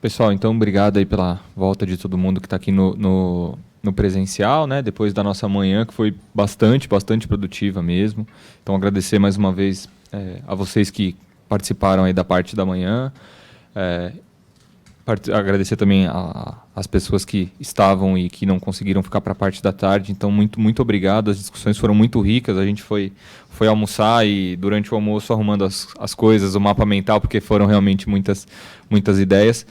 Pessoal, então, obrigado aí pela volta de todo mundo que está aqui no presencial, né? Depois da nossa manhã, que foi bastante produtiva mesmo. Então, agradecer mais uma vez a vocês que participaram aí da parte da manhã. Agradecer também as pessoas que estavam e que não conseguiram ficar para a parte da tarde. Então, muito obrigado. As discussões foram muito ricas. A gente foi almoçar e, durante o almoço, arrumando as coisas, o mapa mental, porque foram realmente muitas ideias.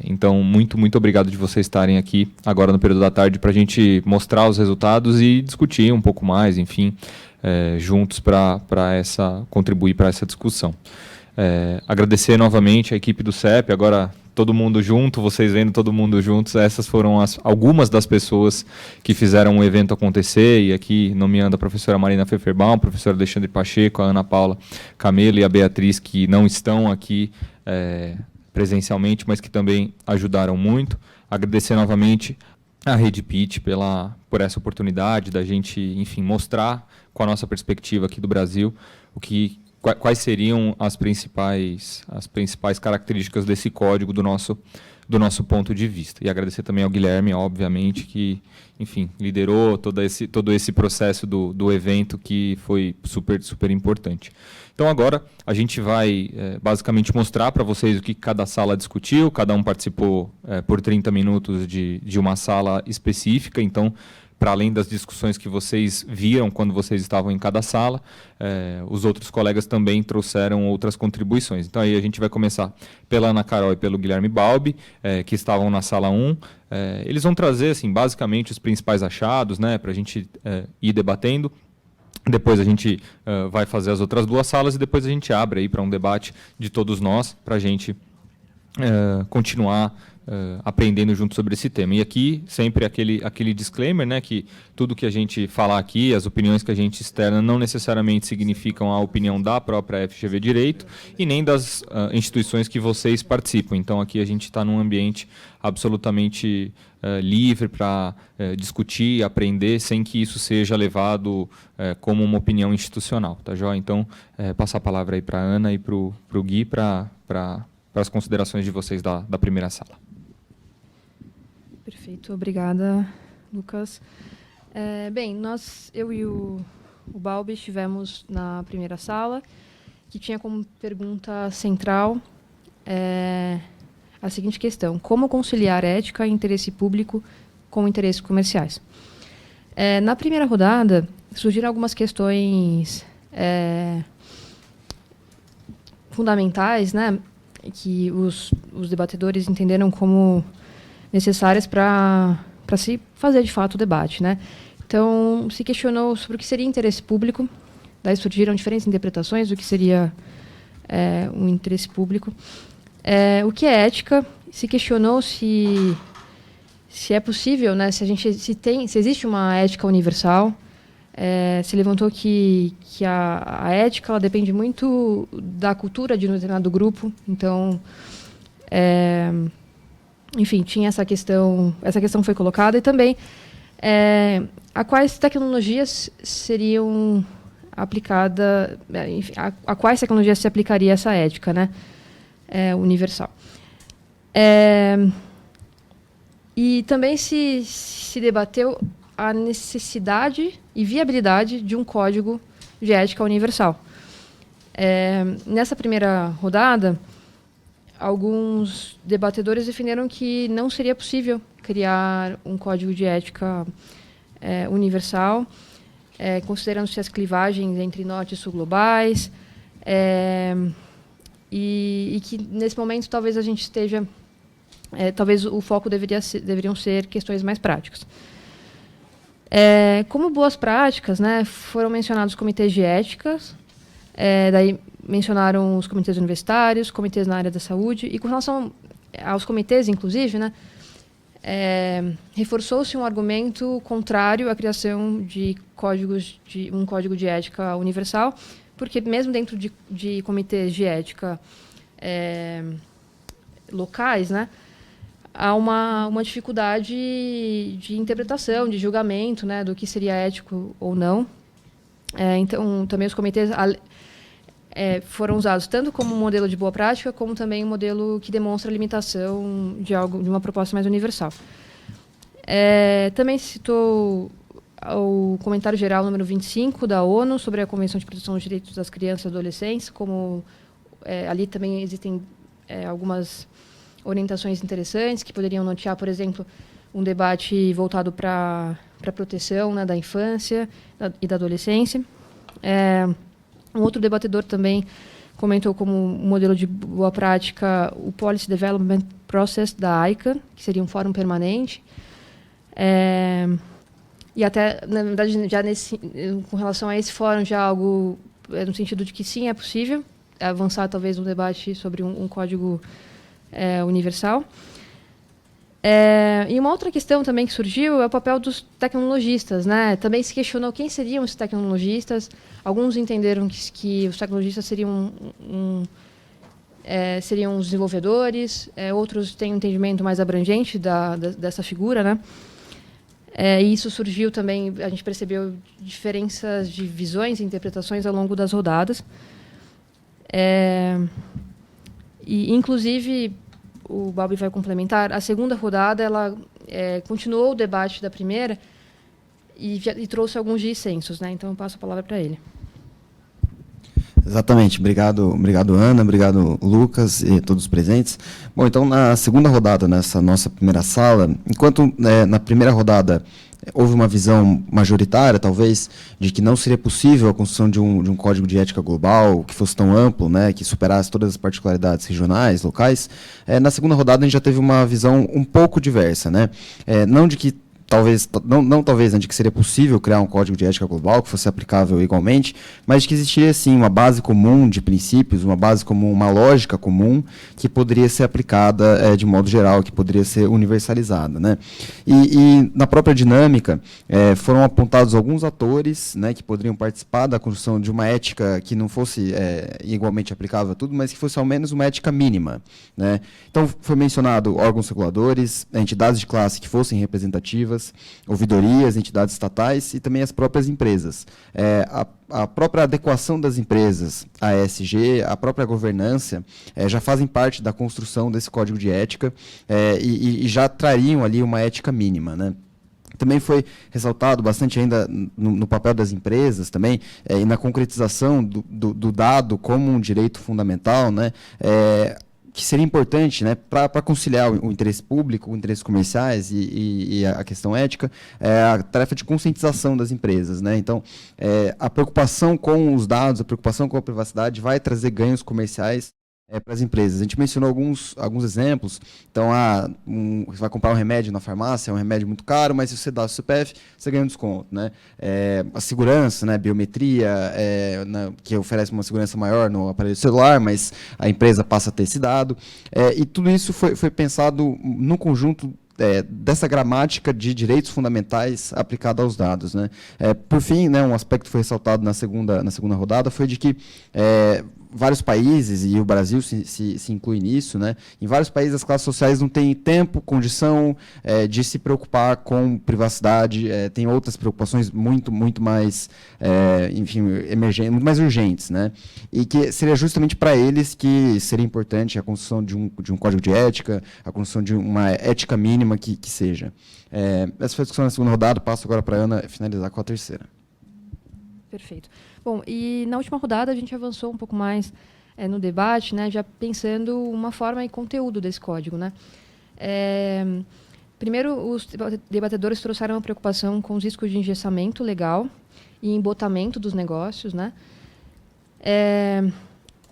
Então, muito obrigado de vocês estarem aqui agora no período da tarde para a gente mostrar os resultados e discutir um pouco mais, enfim, juntos para contribuir para essa discussão. Agradecer novamente a equipe do CEP, agora todo mundo junto, vocês vendo todo mundo juntos. Essas foram algumas das pessoas que fizeram o evento acontecer, e aqui nomeando a professora Marina Pfefferbaum, o professor Alexandre Pacheco, a Ana Paula Camelo e a Beatriz, que não estão aqui presencialmente, mas que também ajudaram muito. Agradecer novamente a Rede Pitch por essa oportunidade da gente, enfim, mostrar com a nossa perspectiva aqui do Brasil quais seriam as principais características desse código do nosso ponto de vista. E agradecer também ao Guilherme, obviamente, que, enfim, liderou todo esse processo do evento, que foi super importante. Então, agora, a gente vai basicamente mostrar para vocês o que cada sala discutiu. Cada um participou por 30 minutos de uma sala específica. Então, para além das discussões que vocês viram quando vocês estavam em cada sala, os outros colegas também trouxeram outras contribuições. Então, aí a gente vai começar pela Ana Carol e pelo Guilherme Balbi, que estavam na sala 1. Eles vão trazer, assim, basicamente, os principais achados, né, para a gente ir debatendo. Depois a gente vai fazer as outras duas salas e depois a gente abre aí para um debate de todos nós, para a gente continuar aprendendo junto sobre esse tema. E aqui, sempre aquele disclaimer, né, que tudo que a gente falar aqui, as opiniões que a gente externa, não necessariamente significam a opinião da própria FGV Direito e nem das instituições que vocês participam. Então, aqui a gente está num ambiente absolutamente livre para discutir, aprender, sem que isso seja levado como uma opinião institucional. Tá, joia? Então, passar a palavra aí para a Ana e para o Gui para as considerações de vocês da primeira sala. Perfeito, obrigada, Lucas. Bem, eu e o Balbi estivemos na primeira sala, que tinha como pergunta central a seguinte questão: como conciliar ética e interesse público com interesses comerciais? Na primeira rodada, surgiram algumas questões fundamentais, né, que os debatedores entenderam como necessárias para se fazer, de fato, o debate, né? Então, se questionou sobre o que seria interesse público, daí surgiram diferentes interpretações do que seria um interesse público. O que é ética? Se questionou se é possível, né, se existe uma ética universal. Se levantou que a ética ela depende muito da cultura de um determinado grupo. Então, enfim, tinha essa questão foi colocada, e também a quais tecnologias seriam aplicadas, enfim, a quais tecnologias se aplicaria essa ética, né, universal. E também se debateu a necessidade e viabilidade de um código de ética universal. Nessa primeira rodada, alguns debatedores defenderam que não seria possível criar um código de ética universal, considerando-se as clivagens entre norte e sul globais, e que, nesse momento, talvez a gente esteja... talvez o foco deveriam ser questões mais práticas. Como boas práticas, né, foram mencionados comitês de éticas, daí mencionaram os comitês universitários, comitês na área da saúde, e com relação aos comitês, inclusive, né, reforçou-se um argumento contrário à criação de um código de ética universal, porque mesmo dentro de comitês de ética locais, né, há uma dificuldade de interpretação, de julgamento, né, do que seria ético ou não. Então, também os comitês... foram usados tanto como modelo de boa prática, como também um modelo que demonstra a limitação de uma proposta mais universal. Também citou o comentário geral número 25 da ONU sobre a Convenção de Proteção dos Direitos das Crianças e Adolescentes, como ali também existem algumas orientações interessantes que poderiam nortear, por exemplo, um debate voltado para a proteção, né, da infância e da adolescência. Um outro debatedor também comentou como modelo de boa prática o Policy Development Process da ICANN, que seria um fórum permanente. E até, na verdade, já com relação a esse fórum, já algo no sentido de que sim, é possível avançar talvez um debate sobre um código universal. E uma outra questão também que surgiu é o papel dos tecnologistas, né? Também se questionou quem seriam os tecnologistas. Alguns entenderam que os tecnologistas seriam seriam os desenvolvedores, outros têm um entendimento mais abrangente dessa figura, né? E isso surgiu também, a gente percebeu diferenças de visões e interpretações ao longo das rodadas. E, inclusive, o Balbi vai complementar, a segunda rodada ela continuou o debate da primeira e trouxe alguns dissensos, né? Então, eu passo a palavra para ele. Exatamente. Obrigado, Ana, obrigado, Lucas e todos os presentes. Bom, então, na segunda rodada, nessa nossa primeira sala, enquanto na primeira rodada houve uma visão majoritária, talvez, de que não seria possível a construção de um código de ética global que fosse tão amplo, né, que superasse todas as particularidades regionais, locais, na segunda rodada a gente já teve uma visão um pouco diversa, né? Não de que talvez, né, de que seria possível criar um código de ética global que fosse aplicável igualmente, mas de que existiria, sim, uma base comum de princípios, uma base comum, uma lógica comum que poderia ser aplicada de modo geral, que poderia ser universalizada, né? E na própria dinâmica, foram apontados alguns atores, né, que poderiam participar da construção de uma ética que não fosse igualmente aplicável a tudo, mas que fosse ao menos uma ética mínima, né? Então, foi mencionado órgãos reguladores, entidades de classe que fossem representativas, ouvidorias, entidades estatais e também as próprias empresas. A própria adequação das empresas à ESG, a própria governança, já fazem parte da construção desse código de ética e já trariam ali uma ética mínima, né? Também foi ressaltado bastante ainda no papel das empresas também, e na concretização do dado como um direito fundamental, né? Que seria importante, né, para conciliar o interesse público, os interesses comerciais e a questão ética, a tarefa de conscientização das empresas, né? Então, a preocupação com os dados, a preocupação com a privacidade vai trazer ganhos comerciais para as empresas. A gente mencionou alguns exemplos. Então, você vai comprar um remédio na farmácia, é um remédio muito caro, mas se você dá o CPF, você ganha um desconto, né? A segurança, né, biometria, que oferece uma segurança maior no aparelho celular, mas a empresa passa a ter esse dado. E tudo isso foi pensado no conjunto dessa gramática de direitos fundamentais aplicada aos dados, né? Por fim, né, um aspecto que foi ressaltado na segunda rodada foi de que vários países, e o Brasil se inclui nisso, né? Em vários países as classes sociais não têm tempo, condição de se preocupar com privacidade, tem outras preocupações muito mais, enfim, emergentes, muito mais urgentes, né? E que seria justamente para eles que seria importante a construção de um código de ética, a construção de uma ética mínima que seja. Essa foi a discussão na segunda rodada, passo agora para a Ana finalizar com a terceira. Perfeito. Bom, e na última rodada a gente avançou um pouco mais no debate, né, já pensando uma forma e conteúdo desse código, né? Primeiro, os debatedores trouxeram uma preocupação com os riscos de engessamento legal e embotamento dos negócios, né?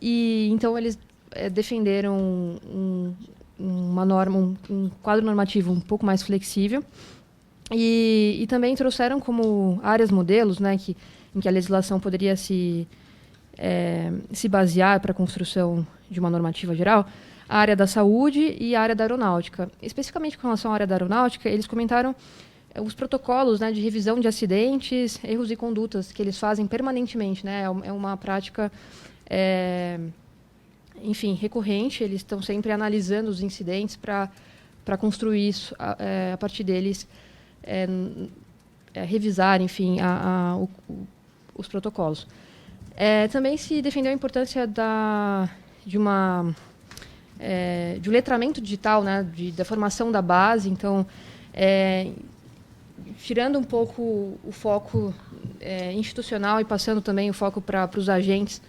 E então eles defenderam uma norma, um quadro normativo um pouco mais flexível e também trouxeram como áreas modelos, né, em que a legislação poderia se basear para a construção de uma normativa geral, a área da saúde e a área da aeronáutica. Especificamente com relação à área da aeronáutica, eles comentaram os protocolos, né, de revisão de acidentes, erros e condutas que eles fazem permanentemente, né? É uma prática, enfim, recorrente. Eles estão sempre analisando os incidentes para construir isso, a partir deles, revisar, enfim, os protocolos. Também se defendeu a importância de um letramento digital, né, da formação da base. Então, tirando um pouco o foco institucional e passando também o foco para os agentes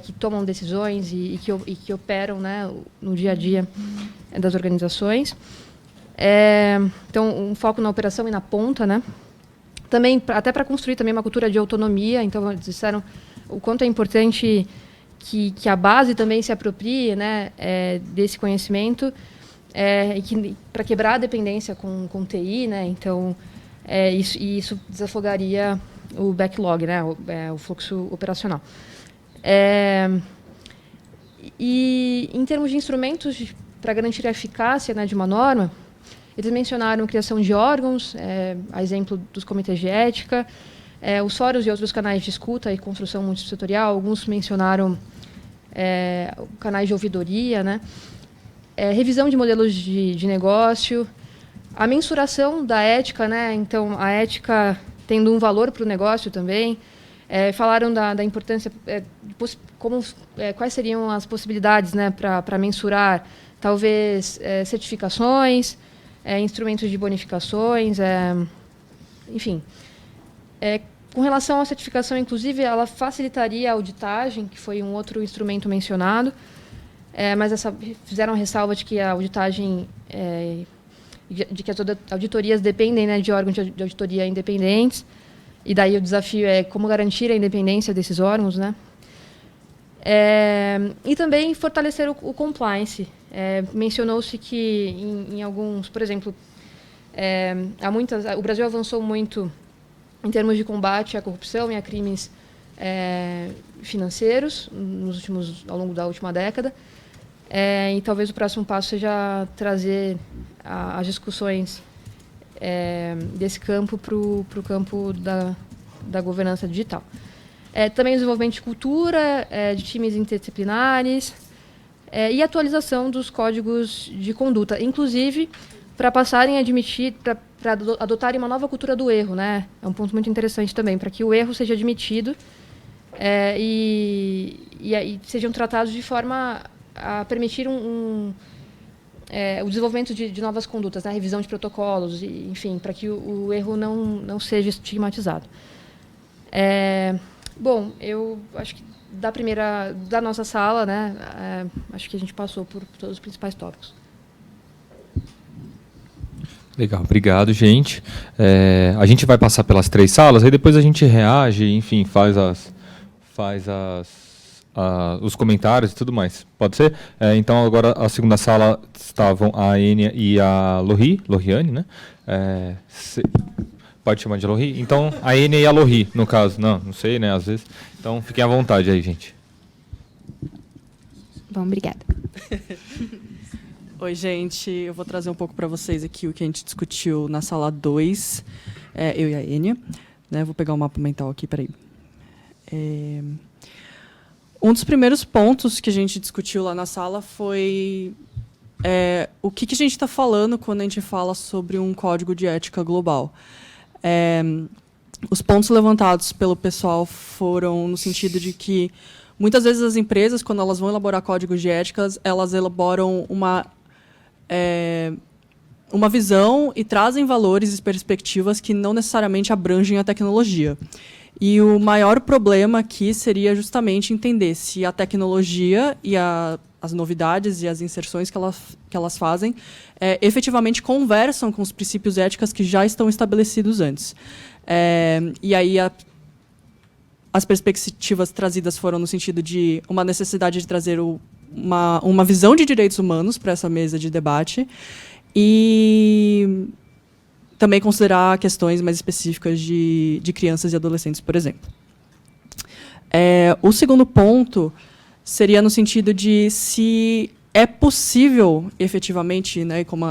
que tomam decisões e que operam, né, no dia a dia das organizações. Então, um foco na operação e na ponta, né? Também, até para construir também uma cultura de autonomia. Então, eles disseram o quanto é importante que a base também se aproprie, né, desse conhecimento, para quebrar a dependência com TI, né? Então, isso desafogaria o backlog, né, o fluxo operacional. E em termos de instrumentos para garantir a eficácia, né, de uma norma, eles mencionaram a criação de órgãos, a exemplo dos comitês de ética, os fóruns e outros canais de escuta e construção multissetorial. Alguns mencionaram canais de ouvidoria, né, revisão de modelos de negócio, a mensuração da ética, né, então a ética tendo um valor para o negócio também. Falaram da importância, quais seriam as possibilidades, né, para mensurar, talvez certificações, instrumentos de bonificações, enfim. Com relação à certificação, inclusive, ela facilitaria a auditagem, que foi um outro instrumento mencionado, mas fizeram a ressalva de que a auditagem, de que as auditorias dependem, né, de órgãos de auditoria independentes, e daí o desafio é como garantir a independência desses órgãos, né? E também fortalecer o compliance. Mencionou-se que em alguns, por exemplo, o Brasil avançou muito em termos de combate à corrupção e a crimes financeiros ao longo da última década. E talvez o próximo passo seja trazer as discussões desse campo para o campo da governança digital. Também o desenvolvimento de cultura, de times interdisciplinares e atualização dos códigos de conduta, inclusive para passarem a admitir, para adotarem uma nova cultura do erro, né? É um ponto muito interessante também, para que o erro seja admitido e sejam tratados de forma a permitir o desenvolvimento de novas condutas, né? Revisão de protocolos, enfim, para que o erro não seja estigmatizado. Bom, eu acho que da nossa sala, né, acho que a gente passou por todos os principais tópicos. Legal, obrigado, gente. A gente vai passar pelas 3 salas, aí depois a gente reage, enfim, faz os comentários e tudo mais. Pode ser? Então, agora, a segunda sala estavam a Enia e a Loriane, né? Pode chamar de Lohri? Então, a Enia e a Lohri, no caso. Não sei, né, às vezes. Então, fiquem à vontade aí, gente. Bom, obrigada. Oi, gente. Eu vou trazer um pouco para vocês aqui o que a gente discutiu na sala 2, eu e a Enia. Né? Vou pegar o mapa mental aqui, peraí. Um dos primeiros pontos que a gente discutiu lá na sala foi o que a gente está falando quando a gente fala sobre um código de ética global. Os pontos levantados pelo pessoal foram no sentido de que, muitas vezes, as empresas, quando elas vão elaborar códigos de éticas, elas elaboram uma visão e trazem valores e perspectivas que não necessariamente abrangem a tecnologia. E o maior problema aqui seria justamente entender se a tecnologia e as novidades e as inserções que elas fazem efetivamente conversam com os princípios éticos que já estão estabelecidos antes. E aí as perspectivas trazidas foram no sentido de uma necessidade de trazer uma visão de direitos humanos para essa mesa de debate e também considerar questões mais específicas de crianças e adolescentes, por exemplo. O segundo ponto seria no sentido de se é possível, efetivamente, né, como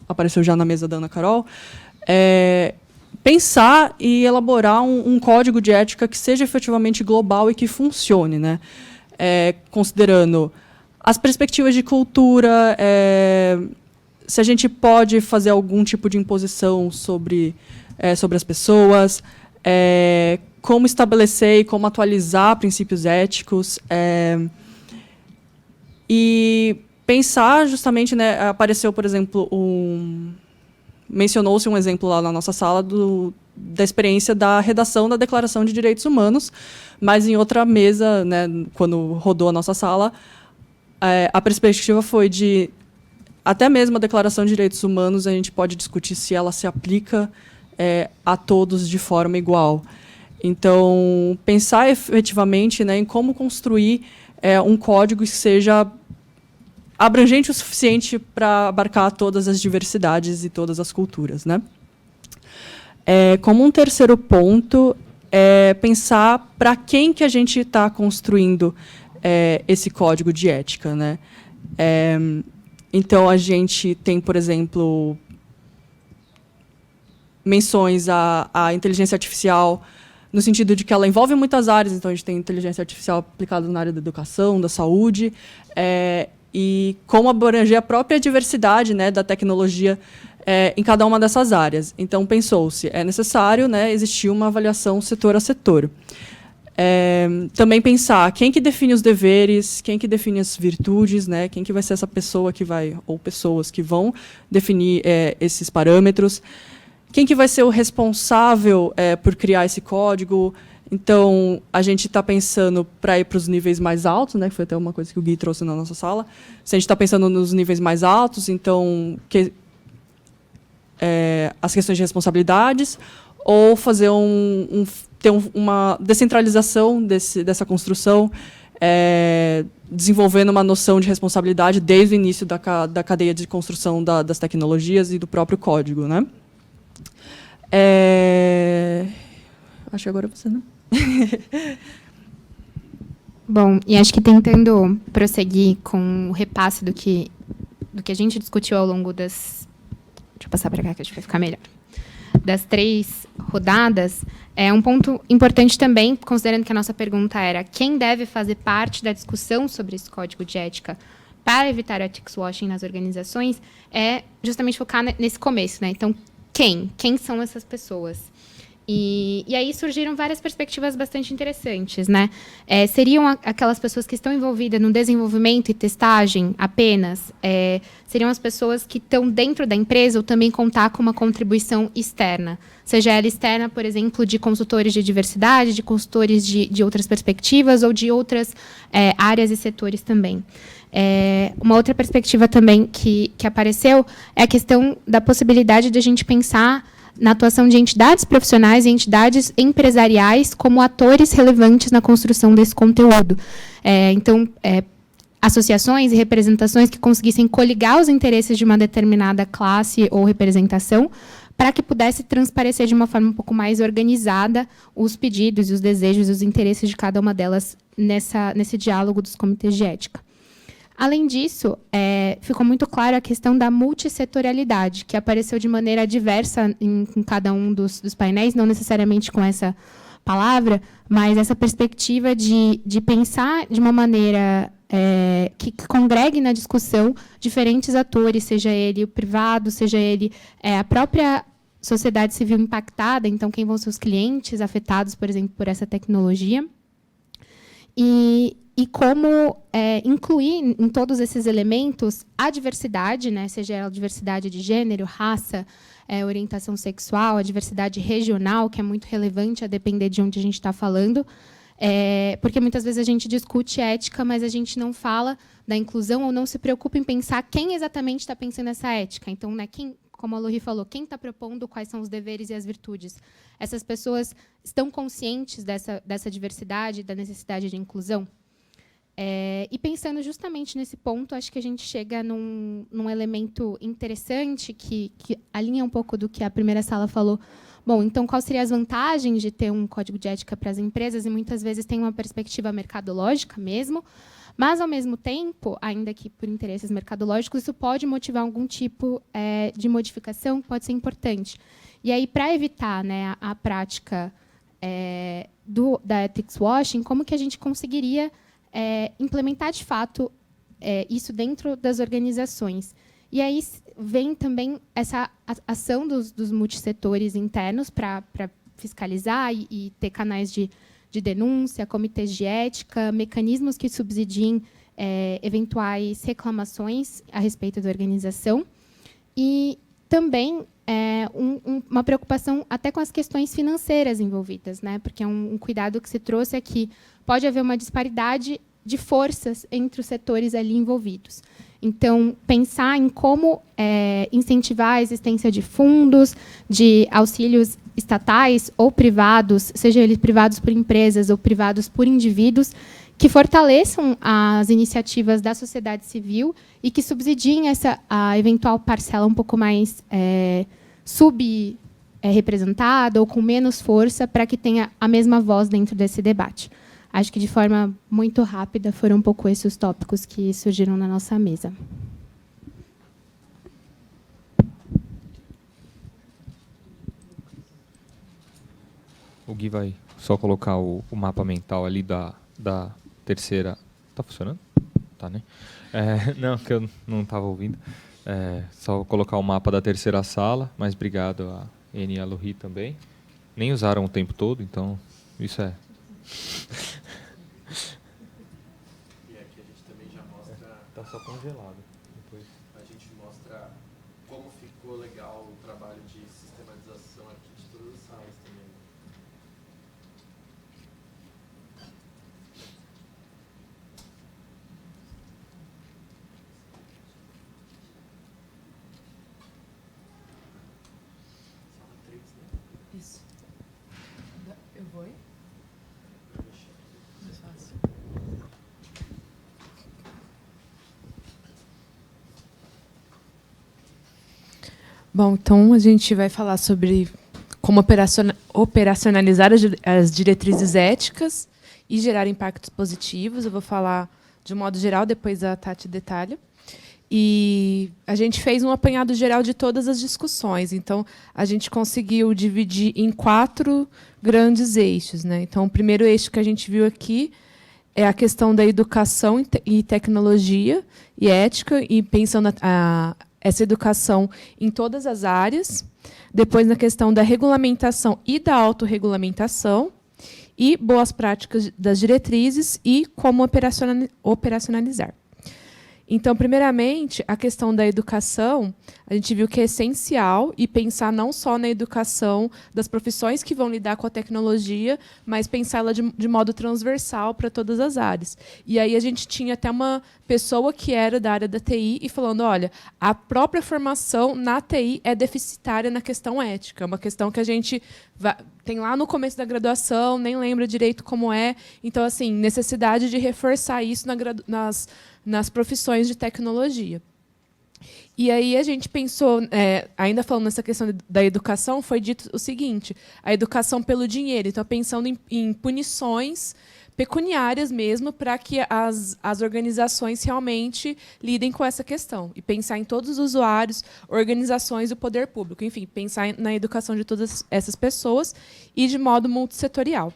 apareceu já na mesa da Ana Carol, pensar e elaborar um código de ética que seja efetivamente global e que funcione, né? Considerando as perspectivas de cultura, se a gente pode fazer algum tipo de imposição sobre as pessoas, como estabelecer e como atualizar princípios éticos, e pensar justamente, né, apareceu, por exemplo, mencionou-se um exemplo lá na nossa sala da experiência da redação da Declaração de Direitos Humanos, mas em outra mesa, né, quando rodou a nossa sala, a perspectiva foi de, até mesmo a Declaração de Direitos Humanos, a gente pode discutir se ela se aplica a todos de forma igual. Então, pensar efetivamente, né, em como construir um código que seja abrangente o suficiente para abarcar todas as diversidades e todas as culturas, né? Como um terceiro ponto, pensar para quem que a gente está construindo esse código de ética, né? Então, a gente tem, por exemplo, menções à inteligência artificial, no sentido de que ela envolve muitas áreas. Então, a gente tem inteligência artificial aplicada na área da educação, da saúde, e como abranger a própria diversidade, né, da tecnologia em cada uma dessas áreas. Então, pensou-se, é necessário, né, existir uma avaliação setor a setor. Também pensar quem que define os deveres, quem que define as virtudes, né, quem que vai ser essa pessoa que vai, ou pessoas que vão definir esses parâmetros, quem que vai ser o responsável por criar esse código. Então, a gente está pensando para ir para os níveis mais altos, né, que foi até uma coisa que o Gui trouxe na nossa sala. Se a gente está pensando nos níveis mais altos, então, as questões de responsabilidades, ou fazer ter uma descentralização dessa construção, desenvolvendo uma noção de responsabilidade desde o início da cadeia de construção das tecnologias e do próprio código, né? Acho que agora você, né? Bom, e acho que tentando prosseguir com o repasse do que a gente discutiu ao longo das... Deixa eu passar para cá que acho que vai ficar melhor. Das 3 rodadas, um ponto importante também, considerando que a nossa pergunta era quem deve fazer parte da discussão sobre esse código de ética para evitar o ethics washing nas organizações, é justamente focar nesse começo, né? Então, quem são essas pessoas? E aí surgiram várias perspectivas bastante interessantes, né? Seriam aquelas pessoas que estão envolvidas no desenvolvimento e testagem apenas? Seriam as pessoas que estão dentro da empresa ou também contar com uma contribuição externa? Seja ela externa, por exemplo, de consultores de diversidade, de consultores de outras perspectivas ou de outras áreas e setores também. Uma outra perspectiva também que apareceu é a questão da possibilidade de a gente pensar na atuação de entidades profissionais e entidades empresariais como atores relevantes na construção desse conteúdo. Então, associações e representações que conseguissem coligar os interesses de uma determinada classe ou representação para que pudesse transparecer de uma forma um pouco mais organizada os pedidos e os desejos e os interesses de cada uma delas nesse diálogo dos comitês de ética. Além disso, ficou muito clara a questão da multissetorialidade, que apareceu de maneira diversa em cada um dos painéis, não necessariamente com essa palavra, mas essa perspectiva de pensar de uma maneira que congregue na discussão diferentes atores, seja ele o privado, seja ele a própria sociedade civil impactada, então quem vão ser os clientes afetados, por exemplo, por essa tecnologia. E como incluir em todos esses elementos a diversidade, né, seja ela a diversidade de gênero, raça, orientação sexual, a diversidade regional, que é muito relevante a depender de onde a gente está falando, porque muitas vezes a gente discute ética, mas a gente não fala da inclusão ou não se preocupa em pensar quem exatamente está pensando essa ética. Então, né, como a Lori falou, quem está propondo quais são os deveres e as virtudes? Essas pessoas estão conscientes dessa diversidade, da necessidade de inclusão? E pensando justamente nesse ponto, acho que a gente chega num elemento interessante que alinha um pouco do que a primeira sala falou. Bom, então, quais seriam as vantagens de ter um código de ética para as empresas? E muitas vezes tem uma perspectiva mercadológica mesmo, mas, ao mesmo tempo, ainda que por interesses mercadológicos, isso pode motivar algum tipo de modificação que pode ser importante. E aí, para evitar, né, a prática da ethics washing, como que a gente conseguiria implementar, de fato, isso dentro das organizações? E aí vem também essa ação dos multissetores internos para fiscalizar e ter canais de denúncia, comitês de ética, mecanismos que subsidiem eventuais reclamações a respeito da organização. E também uma preocupação até com as questões financeiras envolvidas, né? Porque é um cuidado que se trouxe aqui. Pode haver uma disparidade de forças entre os setores ali envolvidos. Então, pensar em como incentivar a existência de fundos, de auxílios estatais ou privados, seja eles privados por empresas ou privados por indivíduos, que fortaleçam as iniciativas da sociedade civil e que subsidiem a eventual parcela um pouco mais subrepresentada ou com menos força, para que tenha a mesma voz dentro desse debate. Acho que, de forma muito rápida, foram um pouco esses os tópicos que surgiram na nossa mesa. O Gui vai só colocar o mapa mental ali da terceira... Tá funcionando? Tá, né? Não, que eu não estava ouvindo. Só colocar o mapa da terceira sala, mas obrigado a Eni e a Lohri também. Nem usaram o tempo todo, então isso é... E aqui a gente também já mostra... Tá só congelado. Depois. A gente mostra como ficou legal o trabalho de sistematização aqui de todas as salas também. Sala 3, né? Isso. Eu vou? Mais fácil. Bom, então a gente vai falar sobre como operacionalizar as diretrizes éticas e gerar impactos positivos. Eu vou falar de um modo geral, depois a Tati detalha. E a gente fez um apanhado geral de todas as discussões. Então, a gente conseguiu dividir em 4 grandes eixos, né? Então, o primeiro eixo que a gente viu aqui é a questão da educação e tecnologia e ética, e pensando essa educação em todas as áreas. Depois, na questão da regulamentação e da autorregulamentação, e boas práticas das diretrizes e como operacionalizar. Então, primeiramente, a questão da educação, a gente viu que é essencial e pensar não só na educação das profissões que vão lidar com a tecnologia, mas pensá-la de modo transversal para todas as áreas. E aí a gente tinha até uma pessoa que era da área da TI e falando, olha, a própria formação na TI é deficitária na questão ética, é uma questão que a gente tem lá no começo da graduação, nem lembra direito como é. Então, assim, necessidade de reforçar isso nas profissões de tecnologia. E aí a gente pensou, ainda falando nessa questão da educação, foi dito o seguinte, a educação pelo dinheiro. Então, pensando em punições pecuniárias mesmo, para que as organizações realmente lidem com essa questão. E pensar em todos os usuários, organizações e o poder público. Enfim, pensar na educação de todas essas pessoas e de modo multissetorial.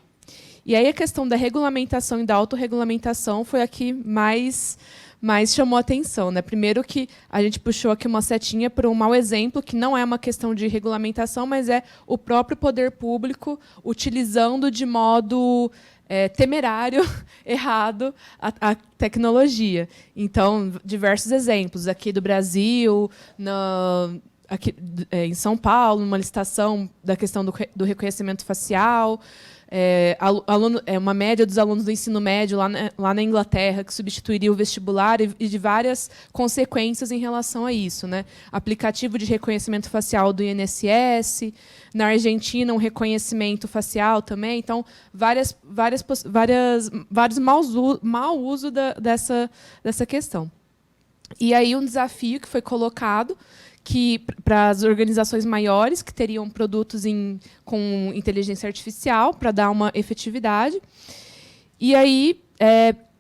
E aí a questão da regulamentação e da autorregulamentação foi a que mais chamou a atenção, né? Primeiro que a gente puxou aqui uma setinha para um mau exemplo, que não é uma questão de regulamentação, mas é o próprio poder público utilizando de modo temerário, errado, a tecnologia. Então, diversos exemplos aqui do Brasil, aqui, em São Paulo, uma licitação da questão do reconhecimento facial, uma média dos alunos do ensino médio lá na Inglaterra, que substituiria o vestibular, e de várias consequências em relação a isso, né? Aplicativo de reconhecimento facial do INSS, na Argentina, um reconhecimento facial também. Então, vários mau uso dessa questão. E aí um desafio que foi colocado, que para as organizações maiores, que teriam produtos com inteligência artificial, para dar uma efetividade. E aí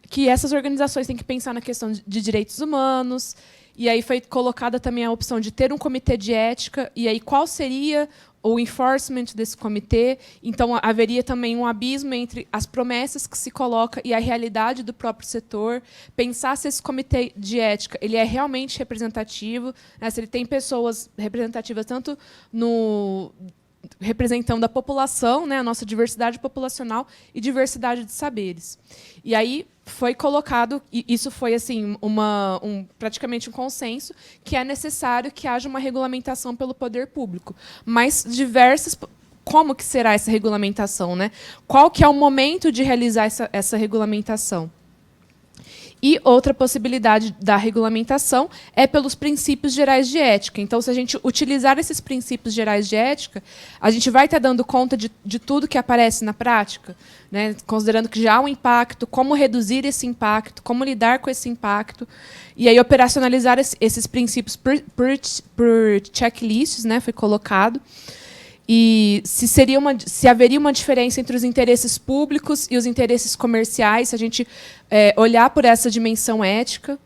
que essas organizações têm que pensar na questão de direitos humanos. E aí foi colocada também a opção de ter um comitê de ética. E aí qual seria o enforcement desse comitê? Então, haveria também um abismo entre as promessas que se coloca e a realidade do próprio setor. Pensar se esse comitê de ética ele é realmente representativo, né? Se ele tem pessoas representativas tanto representando a população, né, a nossa diversidade populacional e diversidade de saberes. E aí foi colocado, e isso foi assim praticamente um consenso, que é necessário que haja uma regulamentação pelo poder público, mas diversas. Como que será essa regulamentação, né? Qual que é o momento de realizar essa regulamentação? E outra possibilidade da regulamentação é pelos princípios gerais de ética. Então, se a gente utilizar esses princípios gerais de ética, a gente vai estar dando conta de tudo que aparece na prática, né? Considerando que já há um impacto, como reduzir esse impacto, como lidar com esse impacto, e aí operacionalizar esses princípios por checklists, né? Foi colocado. E se haveria uma diferença entre os interesses públicos e os interesses comerciais, se a gente olhar por essa dimensão ética,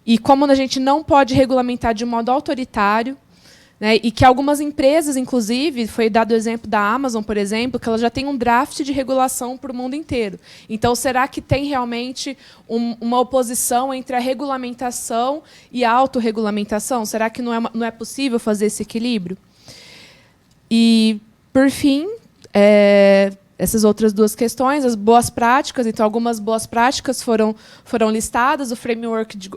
e como a gente não pode regulamentar de modo autoritário, né, e que algumas empresas, inclusive, foi dado o exemplo da Amazon, por exemplo, que ela já tem um draft de regulação para o mundo inteiro. Então, será que tem realmente uma oposição entre a regulamentação e a autorregulamentação? Será que não é possível fazer esse equilíbrio? E, por fim, essas outras duas questões, as boas práticas. Então, algumas boas práticas foram listadas,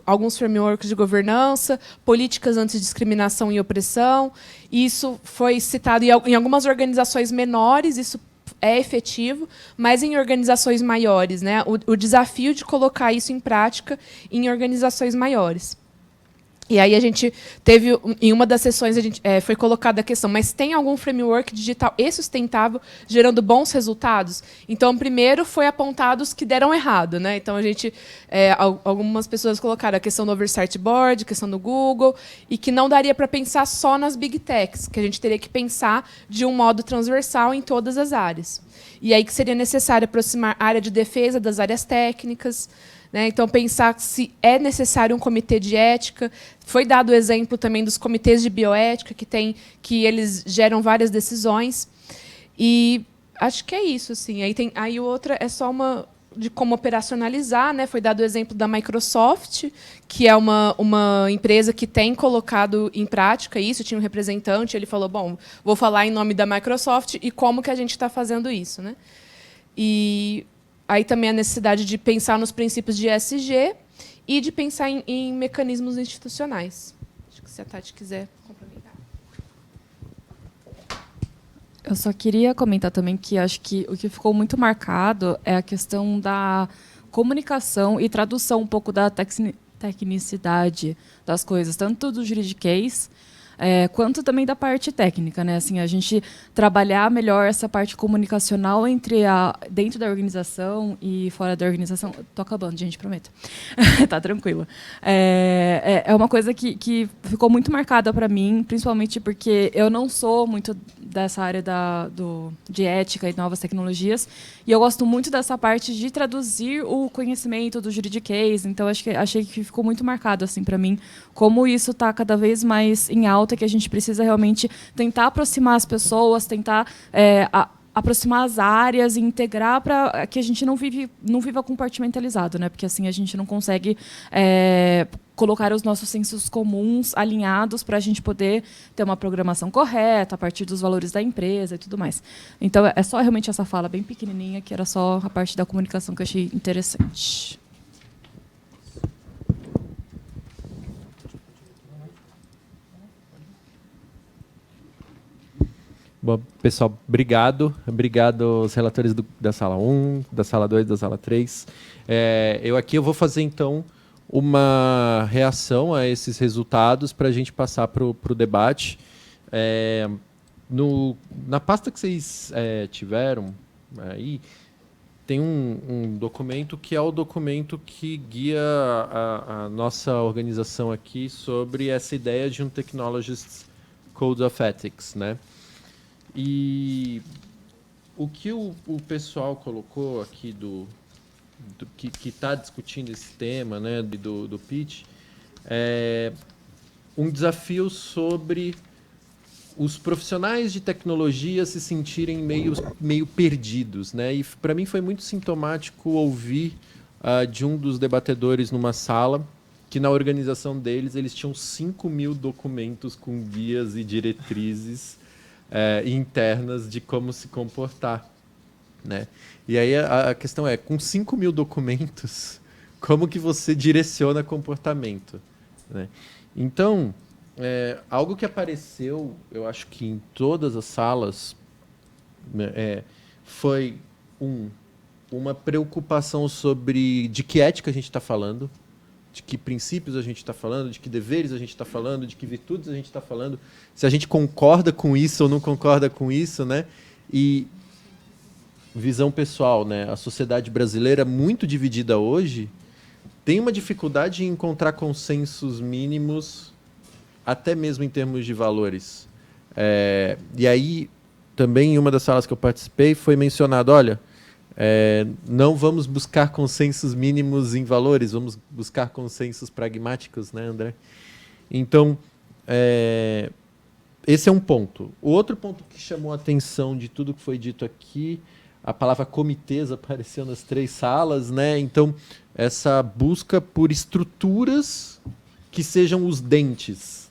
alguns frameworks de governança, políticas antidiscriminação e opressão. Isso foi citado em algumas organizações menores, isso é efetivo, mas em organizações maiores, né, o desafio de colocar isso em prática em organizações maiores. E aí a gente teve, em uma das sessões, foi colocada a questão, mas tem algum framework digital e sustentável gerando bons resultados? Então, primeiro foi apontado os que deram errado, né? Então, algumas pessoas colocaram a questão do Oversight Board, a questão do Google, e que não daria para pensar só nas Big Techs, que a gente teria que pensar de um modo transversal em todas as áreas. E aí que seria necessário aproximar a área de defesa das áreas técnicas, né? Então, pensar se é necessário um comitê de ética. Foi dado o exemplo também dos comitês de bioética, que eles geram várias decisões. E acho que é isso. Assim. Aí outra é só uma de como operacionalizar. Né? Foi dado o exemplo da Microsoft, que é uma empresa que tem colocado em prática isso. Tinha um representante, ele falou, bom, vou falar em nome da Microsoft e como que a gente está fazendo isso. Né? E aí também a necessidade de pensar nos princípios de ESG e de pensar em mecanismos institucionais. Acho que se a Tati quiser complementar. Eu só queria comentar também que acho que o que ficou muito marcado é a questão da comunicação e tradução um pouco da tecnicidade das coisas, tanto do juridiquês, quanto também da parte técnica, né? Assim, a gente trabalhar melhor essa parte comunicacional dentro da organização e fora da organização. Estou acabando, gente, prometo. Tá tranquilo. É uma coisa que ficou muito marcada para mim, principalmente porque eu não sou muito dessa área de ética e novas tecnologias, e eu gosto muito dessa parte de traduzir o conhecimento do juridiquês. Então, achei que ficou muito marcado assim, para mim, como isso está cada vez mais em alta, que a gente precisa realmente tentar aproximar as pessoas, tentar aproximar as áreas e integrar para que a gente não viva compartimentalizado, né? Porque assim a gente não consegue colocar os nossos sensos comuns alinhados para a gente poder ter uma programação correta a partir dos valores da empresa e tudo mais. Então, é só realmente essa fala bem pequenininha, que era só a parte da comunicação que eu achei interessante. Bom, pessoal, obrigado. Obrigado aos relatores da sala 1, da sala 2, da sala 3. Eu vou fazer, então, uma reação a esses resultados para a gente passar para o debate. Na pasta que vocês tiveram aí, tem um documento que é o documento que guia a nossa organização aqui sobre essa ideia de um Technologist Code of Ethics, né? E o que o pessoal colocou aqui que está discutindo esse tema, né, do pitch, é um desafio sobre os profissionais de tecnologia se sentirem meio perdidos, né? E para mim foi muito sintomático ouvir de um dos debatedores numa sala que na organização deles eles tinham 5.000 documentos com guias e diretrizes internas de como se comportar, né? E aí a questão é, com 5.000 documentos, como que você direciona comportamento, né? Então, algo que apareceu, eu acho que em todas as salas, foi uma preocupação sobre de que ética a gente está falando, de que princípios a gente está falando, de que deveres a gente está falando, de que virtudes a gente está falando, se a gente concorda com isso ou não concorda com isso, né? E visão pessoal, né? A sociedade brasileira, muito dividida hoje, tem uma dificuldade em encontrar consensos mínimos, até mesmo em termos de valores. E aí, também em uma das salas que eu participei, foi mencionado, olha, não vamos buscar consensos mínimos em valores, vamos buscar consensos pragmáticos, né, André? Então, esse é um ponto. O outro ponto que chamou a atenção de tudo que foi dito aqui, a palavra comitês apareceu nas 3 salas, né? Então, essa busca por estruturas que sejam os dentes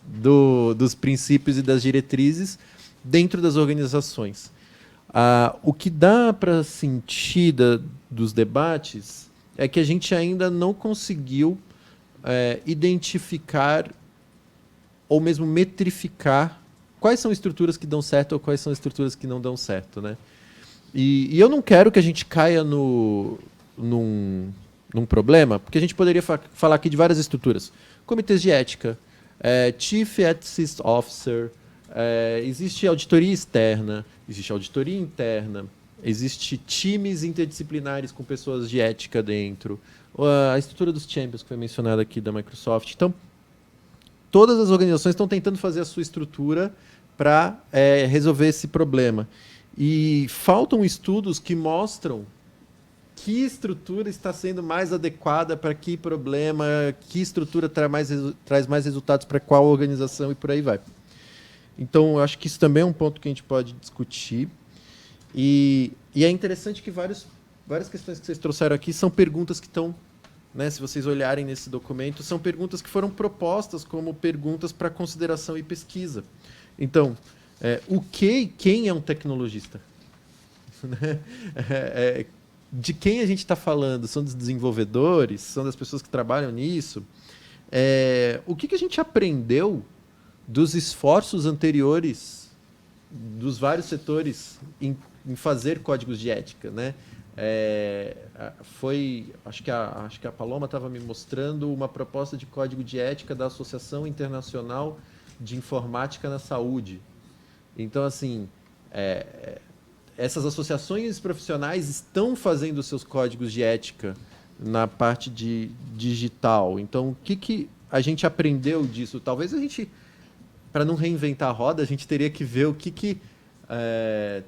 dos princípios e das diretrizes dentro das organizações. O que dá para sentir dos debates é que a gente ainda não conseguiu identificar ou mesmo metrificar quais são estruturas que dão certo ou quais são as estruturas que não dão certo, né? E eu não quero que a gente caia num problema, porque a gente poderia falar aqui de várias estruturas. Comitês de ética, Chief Ethicist Officer, existe auditoria externa, existe auditoria interna, existe times interdisciplinares com pessoas de ética dentro, a estrutura dos Champions, que foi mencionada aqui da Microsoft. Então, todas as organizações estão tentando fazer a sua estrutura para resolver esse problema. E faltam estudos que mostram que estrutura está sendo mais adequada para que problema, que estrutura traz mais resultados para qual organização e por aí vai. Então, eu acho que isso também é um ponto que a gente pode discutir. E é interessante que várias questões que vocês trouxeram aqui são perguntas que estão, né, se vocês olharem nesse documento, são perguntas que foram propostas como perguntas para consideração e pesquisa. Então, quem é um tecnologista? De quem a gente está falando? São dos desenvolvedores? São das pessoas que trabalham nisso? O que a gente aprendeu dos esforços anteriores dos vários setores em fazer códigos de ética, né? Acho que a Paloma estava me mostrando uma proposta de código de ética da Associação Internacional de Informática na Saúde. Então, assim, essas associações profissionais estão fazendo seus códigos de ética na parte de digital. Então, o que a gente aprendeu disso? Talvez a gente, para não reinventar a roda, a gente teria que ver o que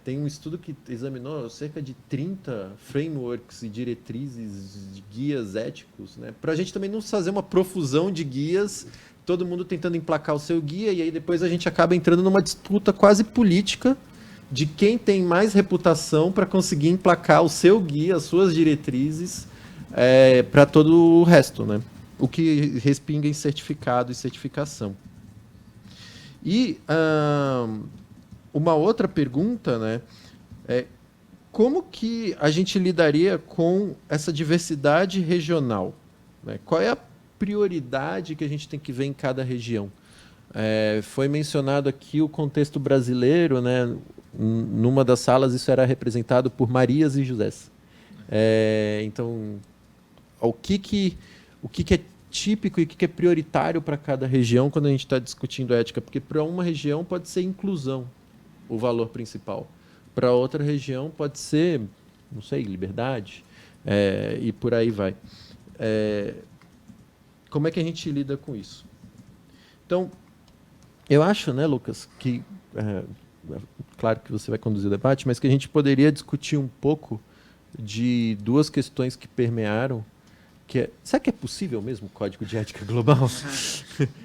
tem um estudo que examinou cerca de 30 frameworks e diretrizes de guias éticos, né? Para a gente também não fazer uma profusão de guias, todo mundo tentando emplacar o seu guia, e aí depois a gente acaba entrando numa disputa quase política de quem tem mais reputação para conseguir emplacar o seu guia, as suas diretrizes, para todo o resto, né? O que respinga em certificado e certificação. E uma outra pergunta, né, como que a gente lidaria com essa diversidade regional, né? Qual é a prioridade que a gente tem que ver em cada região? Foi mencionado aqui o contexto brasileiro, né? Numa das salas isso era representado por Marias e Josés. Então, o que é típico e o que é prioritário para cada região quando a gente está discutindo ética? Porque para uma região pode ser inclusão o valor principal. Para outra região pode ser, não sei, liberdade, e por aí vai. Como é que a gente lida com isso? Então, eu acho, né, Lucas, que, claro que você vai conduzir o debate, mas que a gente poderia discutir um pouco de duas questões que permearam, será que é possível mesmo código de ética global?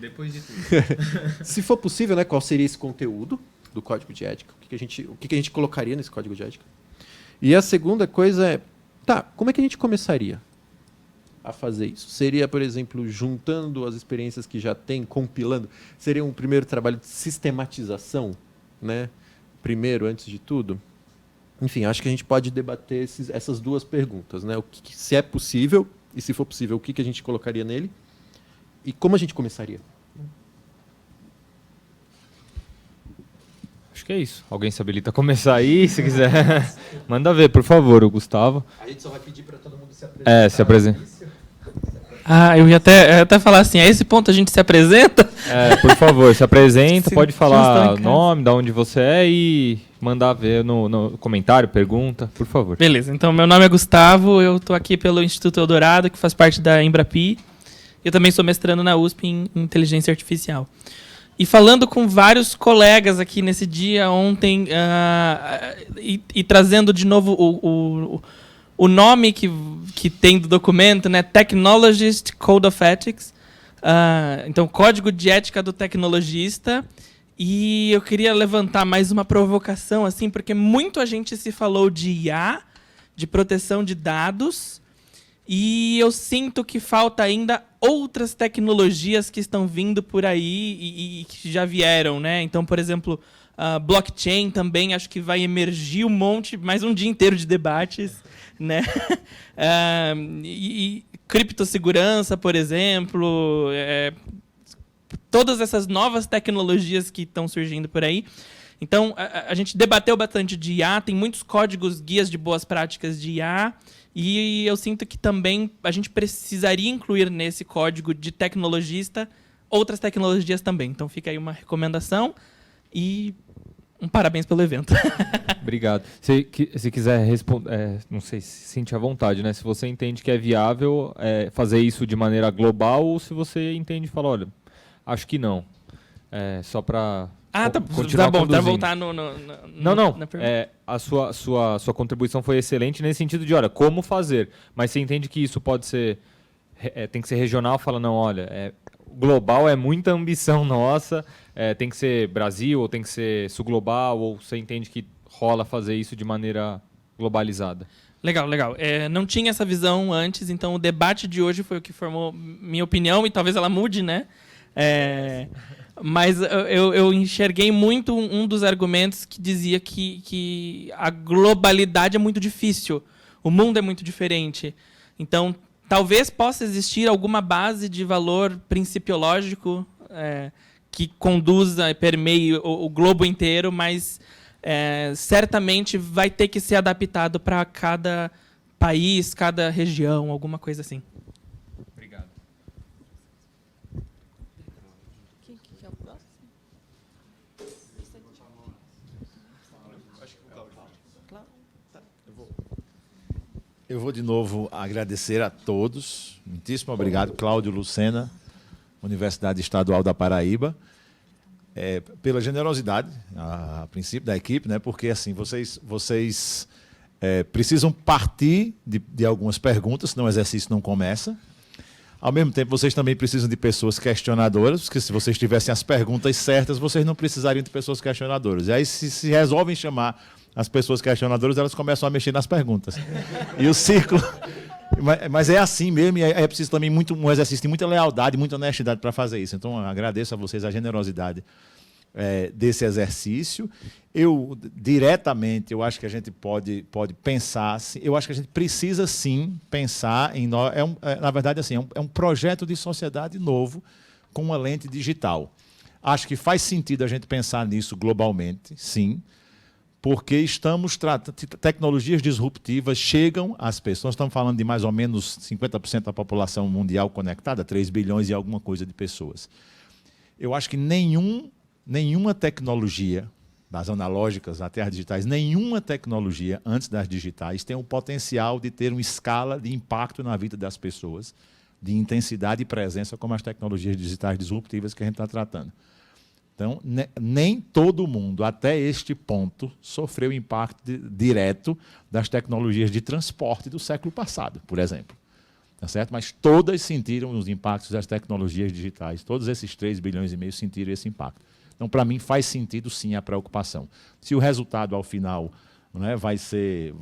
Depois de tudo. Se for possível, né, qual seria esse conteúdo do código de ética? O que a gente colocaria nesse código de ética? E a segunda coisa como é que a gente começaria a fazer isso? Seria, por exemplo, juntando as experiências que já tem, compilando? Seria um primeiro trabalho de sistematização, né? primeiro, antes de tudo, enfim, acho que a gente pode debater essas duas perguntas, né? Se é possível, e se for possível, o que a gente colocaria nele, e como a gente começaria. Acho que é isso. Alguém se habilita a começar aí, se quiser. Manda ver, por favor, o Gustavo. A gente só vai pedir para todo mundo se apresentar. Se apresenta. Eu ia até falar assim, a esse ponto a gente se apresenta? Por favor, se apresenta, Se pode já estão falar em o casa. nome, de onde você é e mandar ver no comentário, pergunta, por favor. Beleza, então meu nome é Gustavo, eu estou aqui pelo Instituto Eldorado, que faz parte da Embrapi. Eu também sou mestrando na USP em Inteligência Artificial. E falando com vários colegas aqui nesse dia, ontem, e trazendo de novo o nome que tem do documento, né? Technologist Code of Ethics. Então, Código de Ética do Tecnologista. E eu queria levantar mais uma provocação, assim, porque muito a gente se falou de IA, de proteção de dados, e eu sinto que falta ainda outras tecnologias que estão vindo por aí e que já vieram, né? Então, por exemplo, blockchain também acho que vai emergir mais um dia inteiro de debates, né? E criptossegurança, por exemplo, todas essas novas tecnologias que estão surgindo por aí. Então, a gente debateu bastante de IA, tem muitos códigos, guias de boas práticas de IA, e eu sinto que também a gente precisaria incluir nesse código de tecnologista outras tecnologias também. Então, fica aí uma recomendação e um parabéns pelo evento. Obrigado. Se quiser responder, não sei se sente à vontade, né? Se você entende que é viável fazer isso de maneira global ou se você entende e fala, olha, acho que não. Só para continuar tá bom, para conduzindo. voltar Não. na pergunta. A sua contribuição foi excelente nesse sentido de, olha, como fazer. Mas você entende que isso pode ser, tem que ser regional, fala, não, olha, global é muita ambição nossa, tem que ser Brasil, ou tem que ser sul-global, ou você entende que rola fazer isso de maneira globalizada? Legal. Não tinha essa visão antes, então o debate de hoje foi o que formou minha opinião, e talvez ela mude, né? Mas eu enxerguei muito um dos argumentos que dizia que a globalidade é muito difícil, o mundo é muito diferente. Então, talvez possa existir alguma base de valor principiológico que conduza e permeie o globo inteiro, mas certamente vai ter que ser adaptado para cada país, cada região, alguma coisa assim. Obrigado. Eu vou de novo agradecer a todos. Muitíssimo obrigado, Cláudio Lucena, Universidade Estadual da Paraíba, pela generosidade, a princípio, da equipe, né? Porque assim, vocês precisam partir de algumas perguntas, senão o exercício não começa. Ao mesmo tempo, vocês também precisam de pessoas questionadoras, porque se vocês tivessem as perguntas certas, vocês não precisariam de pessoas questionadoras. E aí, se resolvem chamar as pessoas questionadoras, elas começam a mexer nas perguntas. E o círculo... Mas é assim mesmo, e é preciso também um exercício de muita lealdade, muita honestidade para fazer isso. Então, eu agradeço a vocês a generosidade desse exercício. Eu acho que a gente pode pensar, eu acho que a gente precisa sim pensar em... na verdade, assim, é um projeto de sociedade novo com uma lente digital. Acho que faz sentido a gente pensar nisso globalmente, sim, porque estamos tratando... Tecnologias disruptivas chegam às pessoas. Nós estamos falando de mais ou menos 50% da população mundial conectada, 3 bilhões e alguma coisa de pessoas. Eu acho que nenhuma tecnologia, das analógicas até as digitais, nenhuma tecnologia antes das digitais tem o potencial de ter uma escala de impacto na vida das pessoas, de intensidade e presença como as tecnologias digitais disruptivas que a gente está tratando. Então, nem todo mundo, até este ponto, sofreu impacto direto das tecnologias de transporte do século passado, por exemplo. Tá certo? Mas todas sentiram os impactos das tecnologias digitais. Todos esses 3 bilhões e meio sentiram esse impacto. Então, para mim, faz sentido, sim, a preocupação. Se o resultado, ao final, né, vai ser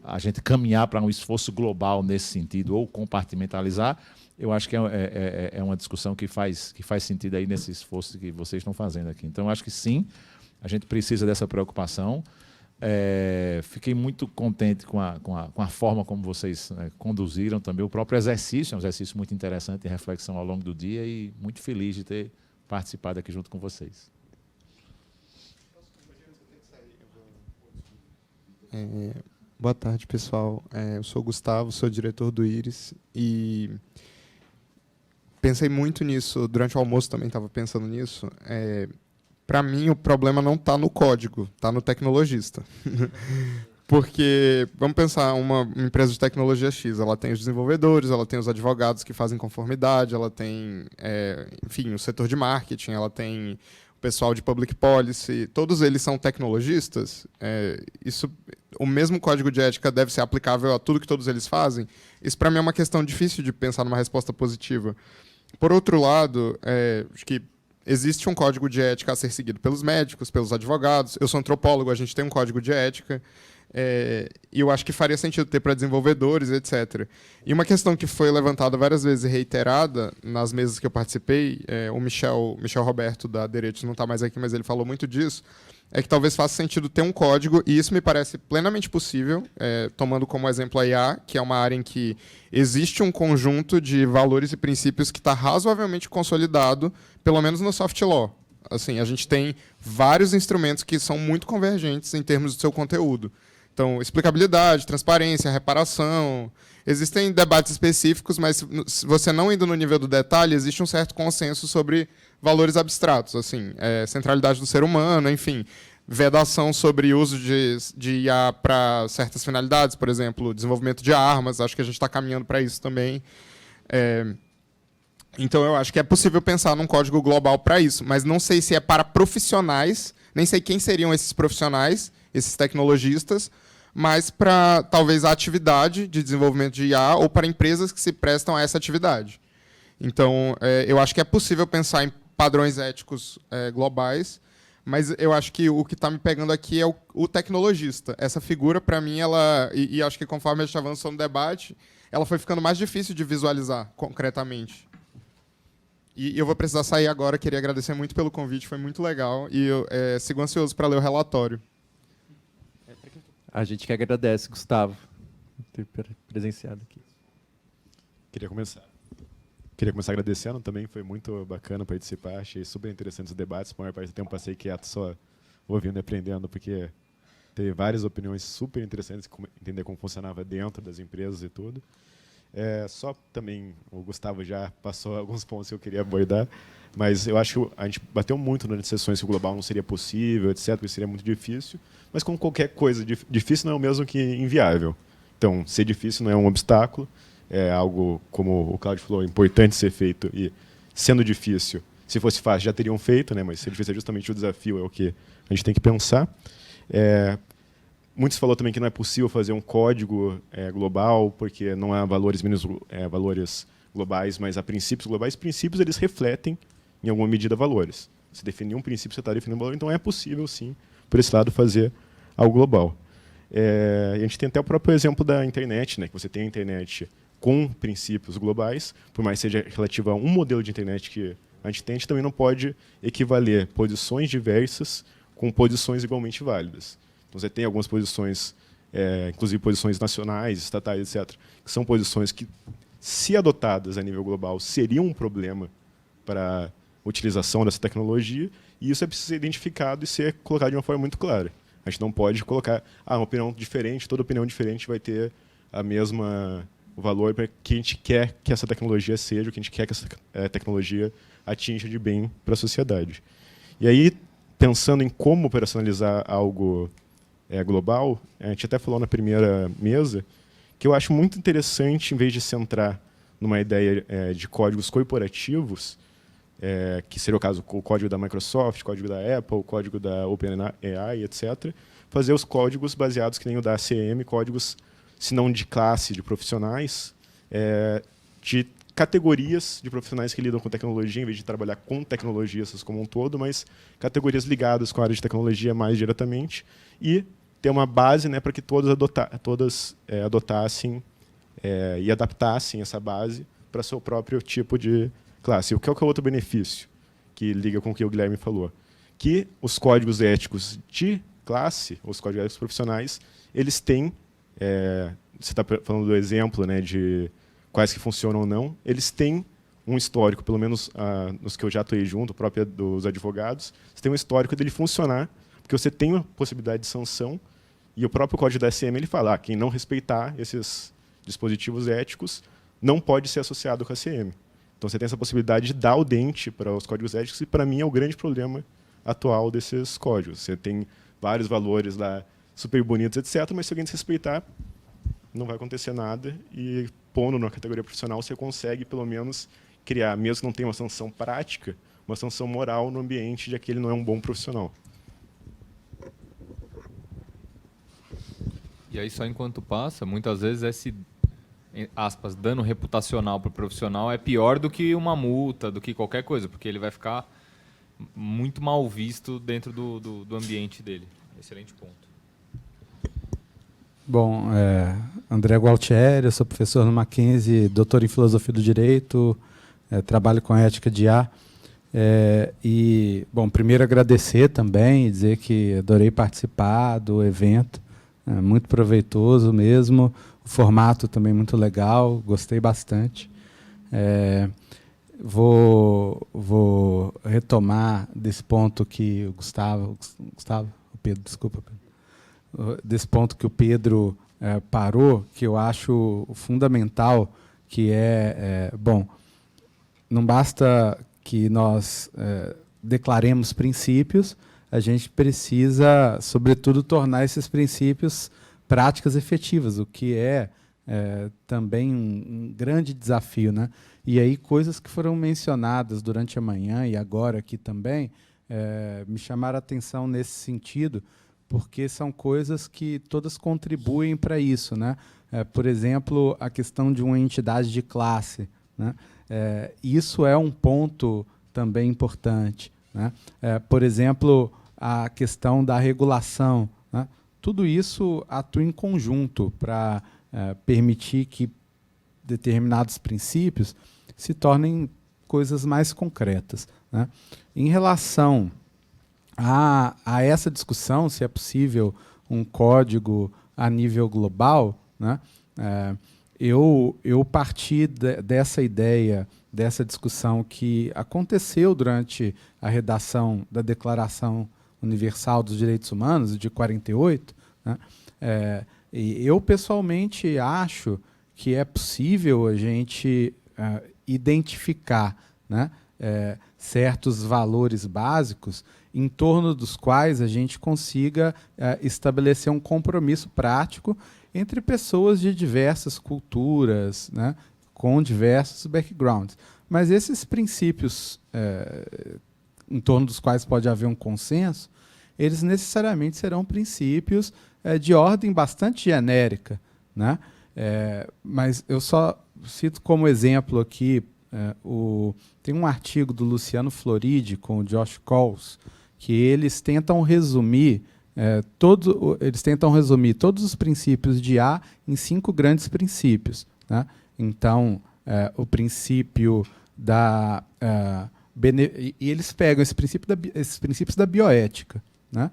a gente caminhar para um esforço global nesse sentido, ou compartimentalizar, eu acho que é uma discussão que faz sentido aí nesse esforço que vocês estão fazendo aqui. Então, eu acho que sim, A gente precisa dessa preocupação. Fiquei muito contente com a forma como vocês conduziram também o próprio exercício, é um exercício muito interessante de reflexão ao longo do dia e muito feliz de ter participado aqui junto com vocês. Boa tarde, pessoal. Eu sou o Gustavo, sou diretor do Íris e pensei muito nisso, durante o almoço também estava pensando nisso. Para mim, o problema não está no código, está no tecnologista. Porque, vamos pensar, uma empresa de tecnologia X, ela tem os desenvolvedores, ela tem os advogados que fazem conformidade, ela tem, enfim, o setor de marketing, ela tem o pessoal de public policy, todos eles são tecnologistas. O mesmo código de ética deve ser aplicável a tudo que todos eles fazem. Isso, para mim, é uma questão difícil de pensar numa resposta positiva. Por outro lado, acho que existe um código de ética a ser seguido pelos médicos, pelos advogados. Eu sou antropólogo, a gente tem um código de ética. E eu acho que faria sentido ter para desenvolvedores, etc. E uma questão que foi levantada várias vezes e reiterada nas mesas que eu participei, o Michel Roberto, da Direitos, não está mais aqui, mas ele falou muito disso, é que talvez faça sentido ter um código, e isso me parece plenamente possível, tomando como exemplo a IA, que é uma área em que existe um conjunto de valores e princípios que está razoavelmente consolidado, pelo menos no soft law. Assim, a gente tem vários instrumentos que são muito convergentes em termos do seu conteúdo. Então, explicabilidade, transparência, reparação. Existem debates específicos, mas se você não indo no nível do detalhe, existe um certo consenso sobre valores abstratos, assim, centralidade do ser humano, enfim, vedação sobre uso de IA para certas finalidades, por exemplo, desenvolvimento de armas, acho que a gente está caminhando para isso também. Então, eu acho que é possível pensar num código global para isso, mas não sei se é para profissionais, nem sei quem seriam esses profissionais, esses tecnologistas, mas para, talvez, a atividade de desenvolvimento de IA ou para empresas que se prestam a essa atividade. Então, eu acho que é possível pensar em padrões éticos globais, mas eu acho que o que está me pegando aqui é o tecnologista. Essa figura, para mim, e acho que conforme a gente avançou no debate, ela foi ficando mais difícil de visualizar concretamente. E eu vou precisar sair agora, queria agradecer muito pelo convite, foi muito legal, e eu sigo ansioso para ler o relatório. A gente que agradece, Gustavo, por ter presenciado aqui. Queria começar agradecendo também, foi muito bacana participar, achei super interessante os debates, a maior parte do tempo passei quieto só ouvindo e aprendendo, porque teve várias opiniões super interessantes, entender como funcionava dentro das empresas e tudo. Só também, o Gustavo já passou alguns pontos que eu queria abordar, mas eu acho que a gente bateu muito nas sessões que o global não seria possível, etc., que seria muito difícil, mas como qualquer coisa, difícil não é o mesmo que inviável. Então, ser difícil não é um obstáculo, é algo, como o Cláudio falou, importante ser feito, e sendo difícil, se fosse fácil já teriam feito, né, mas ser difícil é justamente o desafio, é o que a gente tem que pensar. Muitos falou também que não é possível fazer um código global, porque não há valores globais, mas há princípios globais. Princípios, eles refletem, em alguma medida, valores. Se definir um princípio, você está definindo um valor, então é possível, sim, por esse lado, fazer algo global. A gente tem até o próprio exemplo da internet, né, que você tem a internet com princípios globais, por mais que seja relativo a um modelo de internet que a gente também não pode equivaler posições diversas com posições igualmente válidas. Então, você tem algumas posições, inclusive posições nacionais, estatais, etc., que são posições que, se adotadas a nível global, seriam um problema para a utilização dessa tecnologia, e isso é preciso ser identificado e ser colocado de uma forma muito clara. A gente não pode colocar uma opinião diferente, toda opinião diferente vai ter o valor para que a gente quer que essa tecnologia seja, o que a gente quer que essa tecnologia atinja de bem para a sociedade. E aí, pensando em como operacionalizar algo global, a gente até falou na primeira mesa, que eu acho muito interessante, em vez de centrar numa ideia de códigos corporativos, que seria o caso o código da Microsoft, o código da Apple, o código da OpenAI, etc., fazer os códigos baseados, que nem o da ACM, códigos, se não de classe de profissionais, de categorias de profissionais que lidam com tecnologia, em vez de trabalhar com tecnologistas como um todo, mas categorias ligadas com a área de tecnologia mais diretamente, e ter uma base, né, para que todas adotassem e adaptassem essa base para seu próprio tipo de classe. O que é o outro benefício que liga com o que o Guilherme falou? que os códigos éticos de classe, os códigos éticos profissionais, eles têm, você está falando do exemplo, né, de quais que funcionam ou não, eles têm um histórico, pelo menos nos que eu já atuei junto, própria dos advogados, você tem um histórico dele funcionar, porque você tem uma possibilidade de sanção, e o próprio código da SM ele fala, quem não respeitar esses dispositivos éticos não pode ser associado com a SM. Então você tem essa possibilidade de dar o dente para os códigos éticos, e para mim é o grande problema atual desses códigos. Você tem vários valores lá super bonitos, etc., mas se alguém desrespeitar, não vai acontecer nada, e pondo na categoria profissional você consegue pelo menos criar, mesmo que não tenha uma sanção prática, uma sanção moral no ambiente de que ele não é um bom profissional. E aí, só enquanto passa, muitas vezes esse, aspas, dano reputacional para o profissional é pior do que uma multa, do que qualquer coisa, porque ele vai ficar muito mal visto dentro do ambiente dele. Excelente ponto. Bom, André Gualtieri, eu sou professor no Mackenzie, doutor em Filosofia do Direito, trabalho com ética de IA. Bom, primeiro agradecer também e dizer que adorei participar do evento, muito proveitoso mesmo, o formato também muito legal, gostei bastante. Vou retomar desse ponto que o Pedro, desculpa, Pedro, desse ponto que o Pedro parou, que eu acho fundamental, que bom, não basta que nós declaremos princípios, a gente precisa, sobretudo, tornar esses princípios práticas efetivas, o que também um grande desafio, né? E aí coisas que foram mencionadas durante a manhã e agora aqui também me chamaram a atenção nesse sentido, porque são coisas que todas contribuem para isso, né? Por exemplo, a questão de uma entidade de classe, né? Isso é um ponto também importante, né? Por exemplo, a questão da regulação, né? Tudo isso atua em conjunto para permitir que determinados princípios se tornem coisas mais concretas, né? Em relação a essa discussão, se é possível um código a nível global, né? Eu parti dessa ideia, dessa discussão que aconteceu durante a redação da Declaração Universal dos Direitos Humanos, de 48, né? E eu, pessoalmente, acho que é possível a gente identificar, né, certos valores básicos em torno dos quais a gente consiga estabelecer um compromisso prático entre pessoas de diversas culturas, né, com diversos backgrounds. Mas esses princípios em torno dos quais pode haver um consenso, eles necessariamente serão princípios de ordem bastante genérica, né? Mas eu só cito como exemplo aqui, tem um artigo do Luciano Floridi com o Josh Coles, que eles tentam resumir todos os princípios de A em 5 grandes princípios, né? Então, o princípio da... e eles pegam esses princípios da bioética, né?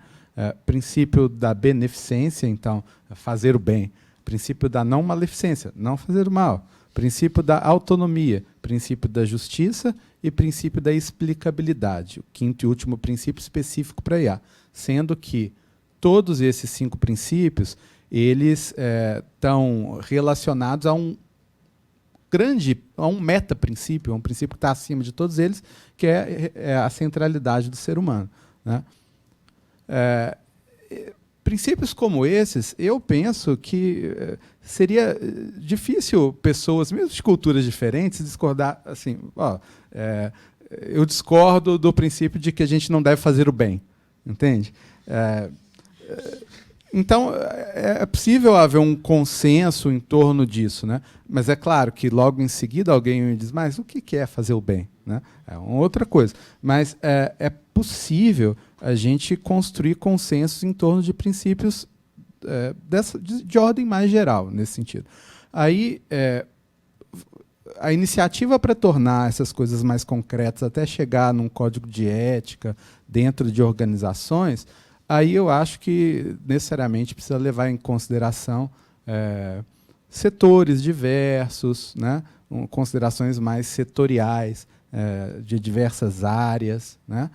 Princípio da beneficência, então, fazer o bem. Princípio da não maleficência, não fazer o mal. Princípio da autonomia, princípio da justiça e princípio da explicabilidade. O 5º e último princípio específico para IA. Sendo que todos esses 5 princípios, eles estão relacionados a um meta-princípio, um princípio que está acima de todos eles, que é a centralidade do ser humano, né? Princípios como esses, eu penso que seria difícil pessoas, mesmo de culturas diferentes, discordar assim, eu discordo do princípio de que a gente não deve fazer o bem, entende? Então, é possível haver um consenso em torno disso, né? Mas é claro que logo em seguida alguém me diz, mas o que é fazer o bem, né? É uma outra coisa. Mas é possível a gente construir consensos em torno de princípios de ordem mais geral, nesse sentido. Aí, a iniciativa para tornar essas coisas mais concretas, até chegar num código de ética dentro de organizações, aí eu acho que necessariamente precisa levar em consideração setores diversos, né? Considerações mais setoriais, de diversas áreas, né?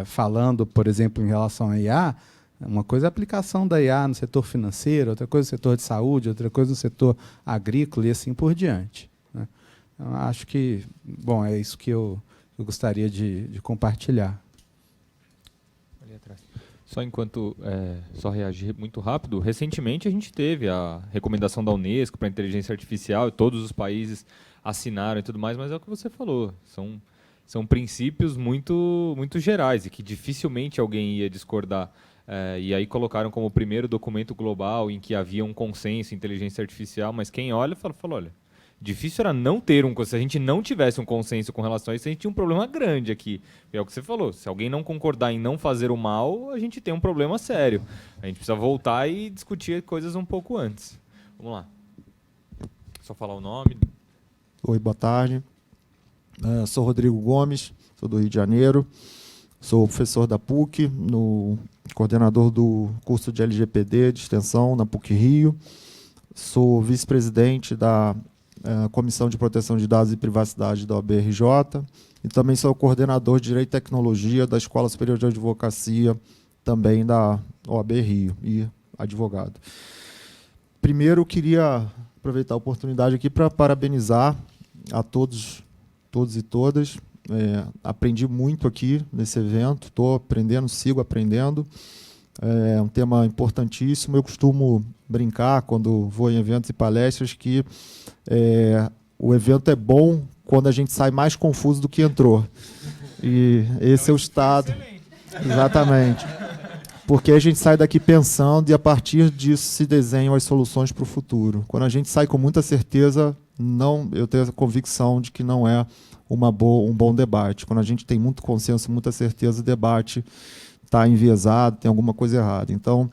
Falando, por exemplo, em relação à IA, uma coisa é a aplicação da IA no setor financeiro, outra coisa no setor de saúde, outra coisa no setor agrícola e assim por diante, né? Então, acho que, bom, é isso que eu gostaria de compartilhar. Ali atrás. Só enquanto, só reagir muito rápido, recentemente a gente teve a recomendação da Unesco para a inteligência artificial e todos os países assinaram e tudo mais, mas é o que você falou, são princípios muito, muito gerais e que dificilmente alguém ia discordar. E aí colocaram como o primeiro documento global em que havia um consenso em inteligência artificial, mas quem olha fala, olha, difícil era não ter um consenso. Se a gente não tivesse um consenso com relação a isso, a gente tinha um problema grande aqui. É o que você falou, se alguém não concordar em não fazer o mal, a gente tem um problema sério. A gente precisa voltar e discutir coisas um pouco antes. Vamos lá. Só falar o nome. Oi, boa tarde. Sou Rodrigo Gomes, sou do Rio de Janeiro. Sou professor da PUC, coordenador do curso de LGPD de extensão na PUC Rio. Sou vice-presidente da Comissão de Proteção de Dados e Privacidade da OAB-RJ e também sou coordenador de Direito e Tecnologia da Escola Superior de Advocacia, também da OAB-Rio, e advogado. Primeiro, queria aproveitar a oportunidade aqui para parabenizar a todos e todas. Aprendi muito aqui nesse evento, estou aprendendo, sigo aprendendo. É um tema importantíssimo. Eu costumo brincar quando vou em eventos e palestras que o evento é bom quando a gente sai mais confuso do que entrou. E esse é o estado. Exatamente. Porque a gente sai daqui pensando e a partir disso se desenham as soluções para o futuro. Quando a gente sai com muita certeza, eu tenho a convicção de que não é um bom debate. Quando a gente tem muito consenso, muita certeza, o debate está enviesado, tem alguma coisa errada. Então,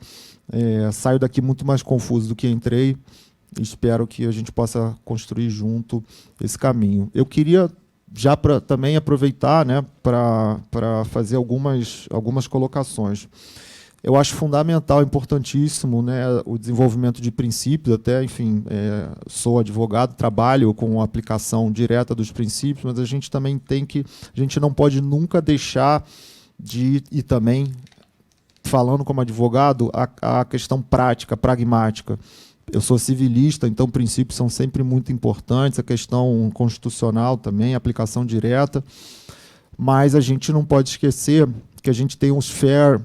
saio daqui muito mais confuso do que entrei. Espero que a gente possa construir junto esse caminho. Eu queria já também aproveitar, né, para fazer algumas colocações. Eu acho fundamental, importantíssimo, né, o desenvolvimento de princípios. Até, enfim, sou advogado, trabalho com a aplicação direta dos princípios, mas a gente também a gente não pode nunca deixar e também, falando como advogado, a questão prática, pragmática. Eu sou civilista, então princípios são sempre muito importantes, a questão constitucional também, a aplicação direta, mas a gente não pode esquecer que a gente tem os Fair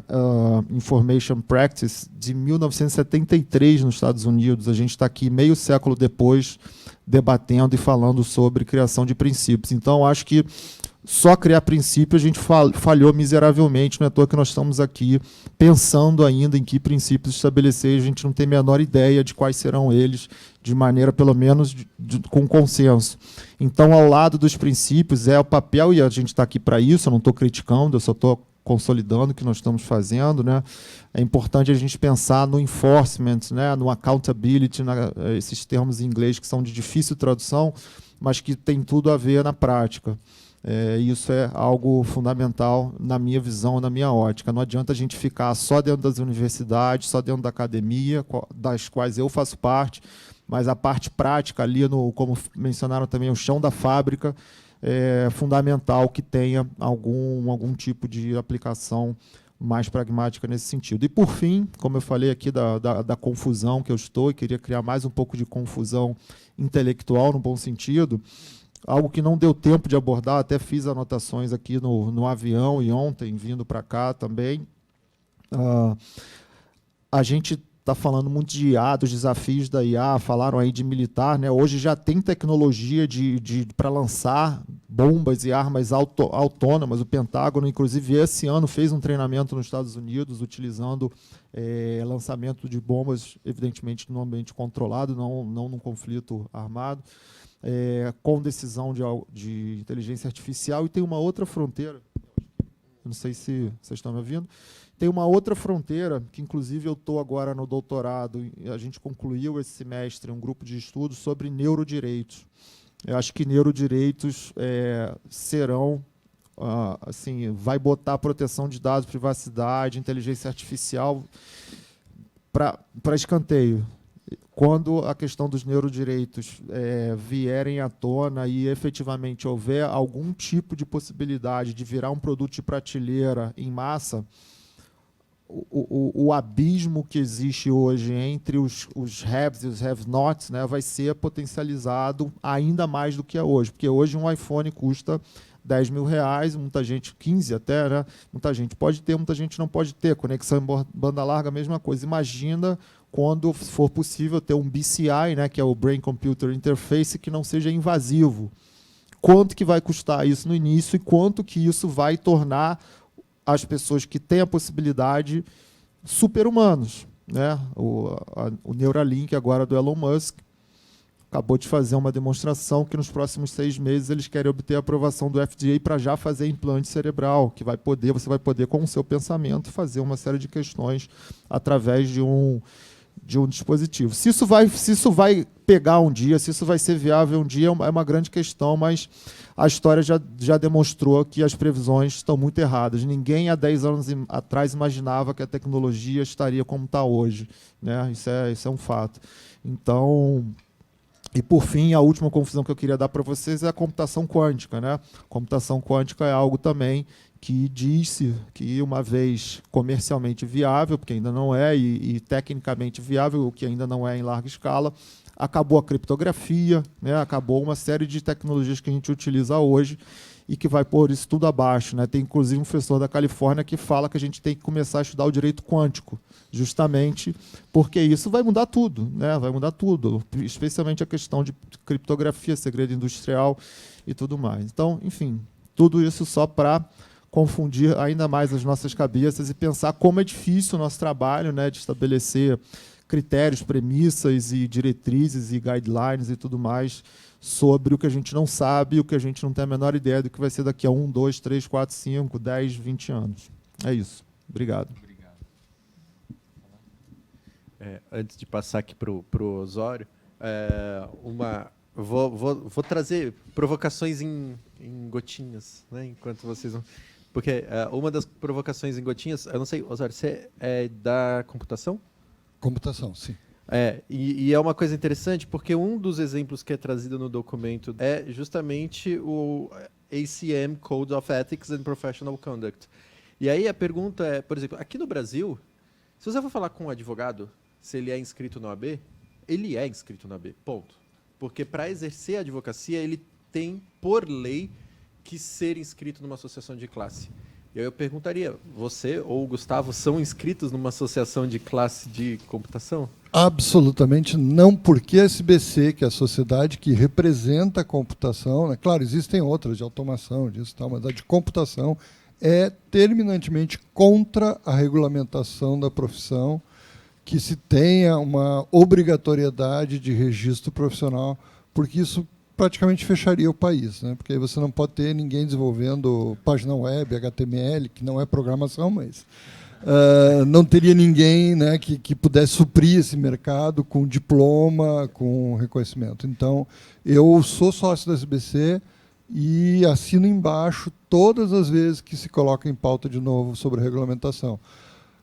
Information Practice de 1973 nos Estados Unidos. A gente está aqui meio século depois debatendo e falando sobre criação de princípios. Então, acho que só criar princípio a gente falhou miseravelmente. Não é à toa que nós estamos aqui pensando ainda em que princípios estabelecer. A gente não tem a menor ideia de quais serão eles, de maneira, pelo menos, com consenso. Então, ao lado dos princípios, é o papel, e a gente está aqui para isso, eu não estou criticando, eu só estou consolidando o que nós estamos fazendo, né? É importante a gente pensar no enforcement, né? No accountability, esses termos em inglês que são de difícil tradução, mas que tem tudo a ver na prática. Isso é algo fundamental na minha visão, na minha ótica. Não adianta a gente ficar só dentro das universidades, só dentro da academia, das quais eu faço parte, mas a parte prática ali, como mencionaram também, o chão da fábrica, é fundamental que tenha algum tipo de aplicação mais pragmática nesse sentido. E, por fim, como eu falei aqui da confusão que eu estou, e queria criar mais um pouco de confusão intelectual, no bom sentido, algo que não deu tempo de abordar, até fiz anotações aqui no avião e ontem, vindo para cá também. A gente está falando muito de IA, dos desafios da IA, falaram aí de militar, né? Hoje já tem tecnologia para lançar bombas e armas autônomas. O Pentágono, inclusive, esse ano fez um treinamento nos Estados Unidos utilizando lançamento de bombas, evidentemente, num ambiente controlado, não num conflito armado, com decisão de inteligência artificial. E tem uma outra fronteira, não sei se vocês estão me ouvindo, tem uma outra fronteira, que inclusive eu estou agora no doutorado, e a gente concluiu esse semestre um grupo de estudos sobre neurodireitos. Eu acho que neurodireitos serão, assim, vai botar proteção de dados, privacidade, inteligência artificial para escanteio. Quando a questão dos neurodireitos vierem à tona e efetivamente houver algum tipo de possibilidade de virar um produto de prateleira em massa, o abismo que existe hoje entre os haves e os have-nots, né, vai ser potencializado ainda mais do que é hoje. Porque hoje um iPhone custa R$10 mil, muita gente, 15 até, né? Muita gente pode ter, muita gente não pode ter. Conexão em banda larga, a mesma coisa. Imagina quando for possível ter um BCI, né, que é o Brain Computer Interface, que não seja invasivo. Quanto que vai custar isso no início e quanto que isso vai tornar as pessoas que têm a possibilidade super-humanos, né? O Neuralink agora do Elon Musk acabou de fazer uma demonstração que nos próximos 6 meses eles querem obter a aprovação do FDA para já fazer implante cerebral, que você vai poder, com o seu pensamento, fazer uma série de questões através de um dispositivo. Se isso vai pegar um dia, se isso vai ser viável um dia, é uma grande questão, mas a história já demonstrou que as previsões estão muito erradas. Ninguém há 10 anos atrás imaginava que a tecnologia estaria como está hoje, né? Isso é um fato. Então, e por fim, a última confusão que eu queria dar para vocês é a computação quântica, né? Computação quântica é algo também que disse que, uma vez comercialmente viável, porque ainda não é, e tecnicamente viável, o que ainda não é em larga escala, acabou a criptografia, né? Acabou uma série de tecnologias que a gente utiliza hoje e que vai pôr isso tudo abaixo, né? Tem inclusive um professor da Califórnia que fala que a gente tem que começar a estudar o direito quântico, justamente porque isso vai mudar tudo, né? Vai mudar tudo, especialmente a questão de criptografia, segredo industrial e tudo mais. Então, enfim, tudo isso só para confundir ainda mais as nossas cabeças e pensar como é difícil o nosso trabalho, né, de estabelecer critérios, premissas e diretrizes e guidelines e tudo mais sobre o que a gente não sabe, o que a gente não tem a menor ideia do que vai ser daqui a 1, 2, 3, 4, 5, 10, 20 anos. É isso. Obrigado. Antes de passar aqui para o Osório, vou trazer provocações em gotinhas, né, enquanto vocês vão... Porque uma das provocações em gotinhas, eu não sei, Osório, você é da computação? Computação, sim. E é uma coisa interessante, porque um dos exemplos que é trazido no documento é justamente o ACM, Code of Ethics and Professional Conduct. E aí a pergunta é, por exemplo, aqui no Brasil, se você for falar com um advogado, se ele é inscrito no AB, ele é inscrito no AB, ponto. Porque para exercer a advocacia, ele tem, por lei, que ser inscrito numa associação de classe. E aí eu perguntaria, você ou o Gustavo são inscritos numa associação de classe de computação? Absolutamente não, porque a SBC, que é a sociedade que representa a computação, né? Claro, existem outras de automação, disso, tal, mas a de computação é terminantemente contra a regulamentação da profissão, que se tenha uma obrigatoriedade de registro profissional, porque isso praticamente fecharia o país, né? Porque aí você não pode ter ninguém desenvolvendo página web, HTML, que não é programação, mas não teria ninguém, né, que pudesse suprir esse mercado com diploma, com reconhecimento. Então, eu sou sócio da SBC e assino embaixo todas as vezes que se coloca em pauta de novo sobre regulamentação.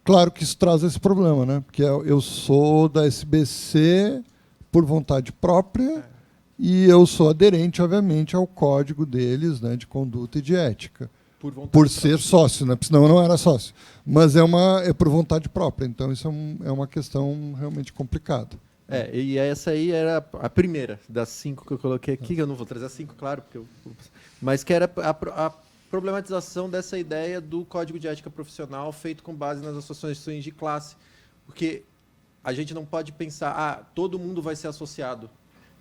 Claro que isso traz esse problema, né? Porque eu sou da SBC por vontade própria, e eu sou aderente, obviamente, ao código deles, né, de conduta e de ética. Por ser sócio, né? Porque senão eu não era sócio. Mas é por vontade própria. Então, isso é uma questão realmente complicada. E essa aí era a primeira das 5 que eu coloquei aqui. Eu não vou trazer as 5, claro, mas que era a problematização dessa ideia do código de ética profissional feito com base nas associações de classe. Porque a gente não pode pensar, todo mundo vai ser associado.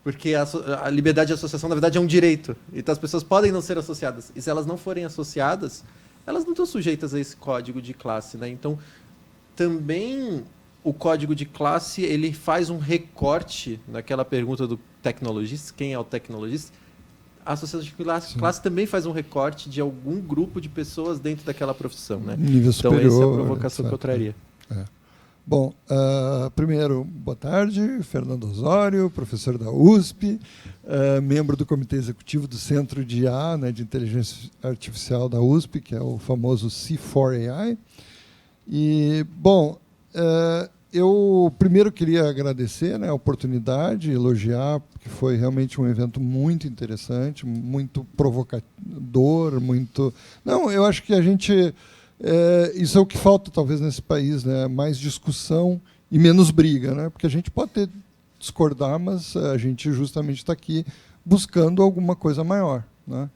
Porque a liberdade de associação, na verdade, é um direito. Então, as pessoas podem não ser associadas. E se elas não forem associadas, elas não estão sujeitas a esse código de classe, né? Então, também o código de classe ele faz um recorte naquela pergunta do tecnologista, quem é o tecnologista? A associação de classe também faz um recorte de algum grupo de pessoas dentro daquela profissão, né? Nível superior, então, essa é a provocação que eu traria. Bom, primeiro, boa tarde, Fernando Osório, professor da USP, membro do Comitê Executivo do Centro de IA, né, de Inteligência Artificial da USP, que é o famoso C4AI. E, bom, eu primeiro queria agradecer, né, a oportunidade, elogiar, porque foi realmente um evento muito interessante, muito provocador, muito... Não, eu acho que a gente... isso é o que falta, talvez, nesse país, né? Mais discussão e menos briga, né? Porque a gente pode discordar, mas a gente justamente está aqui buscando alguma coisa maior, né?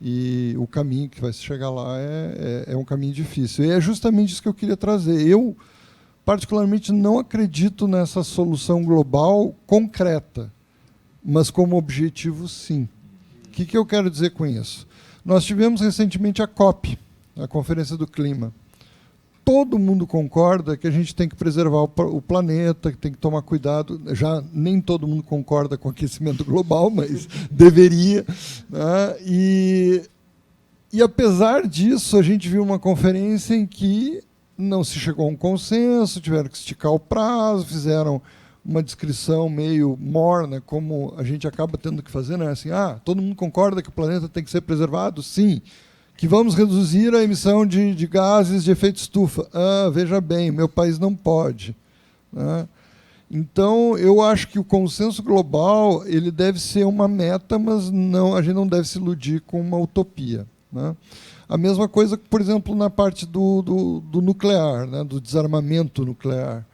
E o caminho que vai se chegar lá é um caminho difícil. E é justamente isso que eu queria trazer. Eu, particularmente, não acredito nessa solução global concreta, mas como objetivo, sim. O que eu quero dizer com isso? Nós tivemos recentemente a COP, a Conferência do Clima. Todo mundo concorda que a gente tem que preservar o planeta, que tem que tomar cuidado. Já nem todo mundo concorda com o aquecimento global, mas deveria, né? E apesar disso, a gente viu uma conferência em que não se chegou a um consenso, tiveram que esticar o prazo, fizeram uma descrição meio morna, como a gente acaba tendo que fazer, né? Assim, todo mundo concorda que o planeta tem que ser preservado? Sim. Que vamos reduzir a emissão de gases de efeito estufa. Veja bem, meu país não pode, né? Então, eu acho que o consenso global ele deve ser uma meta, mas não, a gente não deve se iludir com uma utopia, né? A mesma coisa, por exemplo, na parte do nuclear, né, do desarmamento nuclear.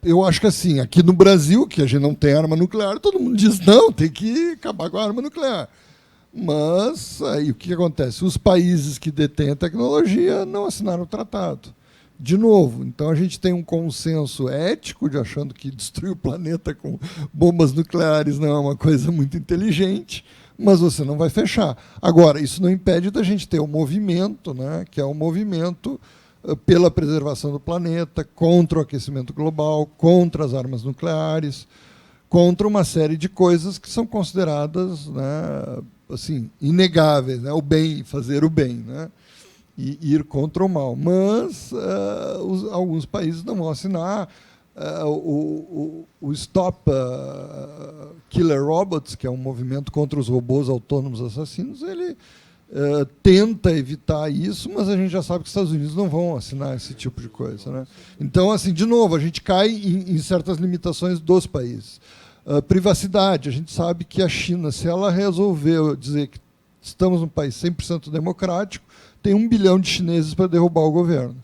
Eu acho que assim, aqui no Brasil, que a gente não tem arma nuclear, todo mundo diz, não, tem que acabar com a arma nuclear. Mas aí o que acontece? Os países que detêm a tecnologia não assinaram o tratado. De novo, então a gente tem um consenso ético de achando que destruir o planeta com bombas nucleares não é uma coisa muito inteligente, mas você não vai fechar. Agora, isso não impede da gente ter um movimento, né, que é um movimento pela preservação do planeta, contra o aquecimento global, contra as armas nucleares, contra uma série de coisas que são consideradas, né, assim, inegáveis, né? O bem, fazer o bem, né? E ir contra o mal. Mas alguns países não vão assinar. O Stop Killer Robots, que é um movimento contra os robôs autônomos assassinos, ele tenta evitar isso, mas a gente já sabe que os Estados Unidos não vão assinar esse tipo de coisa, né? Então, assim, de novo, a gente cai em certas limitações dos países. Privacidade, a gente sabe que a China, se ela resolver dizer que estamos num país 100% democrático, tem 1 bilhão de chineses para derrubar o governo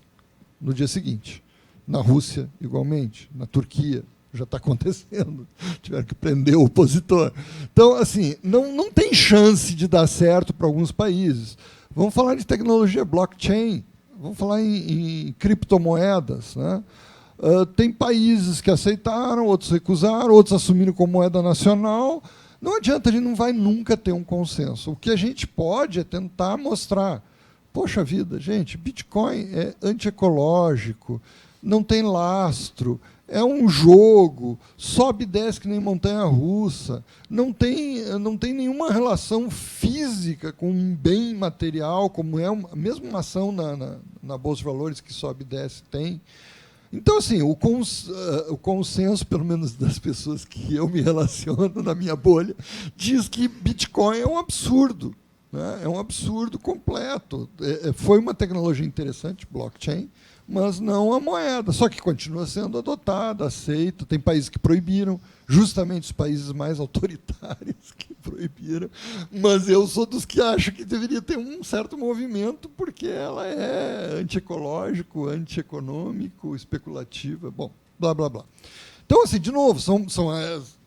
no dia seguinte. Na Rússia, igualmente. Na Turquia, já está acontecendo. Tiveram que prender o opositor. Então, assim, não tem chance de dar certo para alguns países. Vamos falar de tecnologia blockchain, vamos falar em criptomoedas, né? Tem países que aceitaram, outros recusaram, outros assumiram como moeda nacional. Não adianta, a gente não vai nunca ter um consenso. O que a gente pode é tentar mostrar, poxa vida, gente, Bitcoin é antiecológico, não tem lastro, é um jogo, sobe e desce que nem montanha-russa, não tem nenhuma relação física com um bem material, como é mesmo uma ação na Bolsa de Valores que sobe e desce tem. Então, assim, o consenso, pelo menos das pessoas que eu me relaciono na minha bolha, diz que Bitcoin é um absurdo, né? É um absurdo completo. Foi uma tecnologia interessante, blockchain, mas não a moeda, só que continua sendo adotada, aceita. Tem países que proibiram, justamente os países mais autoritários que proibiram, mas eu sou dos que acham que deveria ter um certo movimento, porque ela é antiecológico, antieconômico, especulativa, bom, blá, blá, blá. Então, assim, de novo,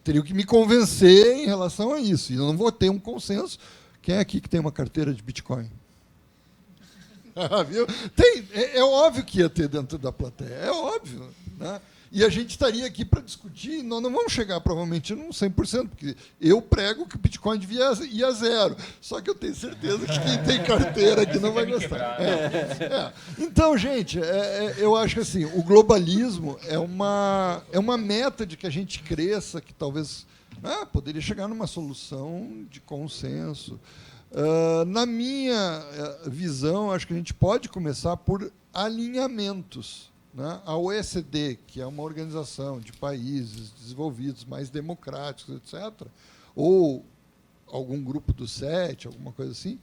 teriam que me convencer em relação a isso, e eu não vou ter um consenso. Quem é aqui que tem uma carteira de Bitcoin? Viu? É óbvio que ia ter dentro da plateia, é óbvio, né? E a gente estaria aqui para discutir, nós não vamos chegar provavelmente num 100%, porque eu prego que o Bitcoin devia ir a zero, só que eu tenho certeza que quem tem carteira aqui não vai gostar. Então, gente, eu acho que assim, o globalismo é uma meta de que a gente cresça, que talvez poderia chegar numa solução de consenso. Na minha visão, acho que a gente pode começar por alinhamentos. né? A OECD, que é uma organização de países desenvolvidos, mais democráticos, etc., ou algum grupo do 7, alguma coisa assim,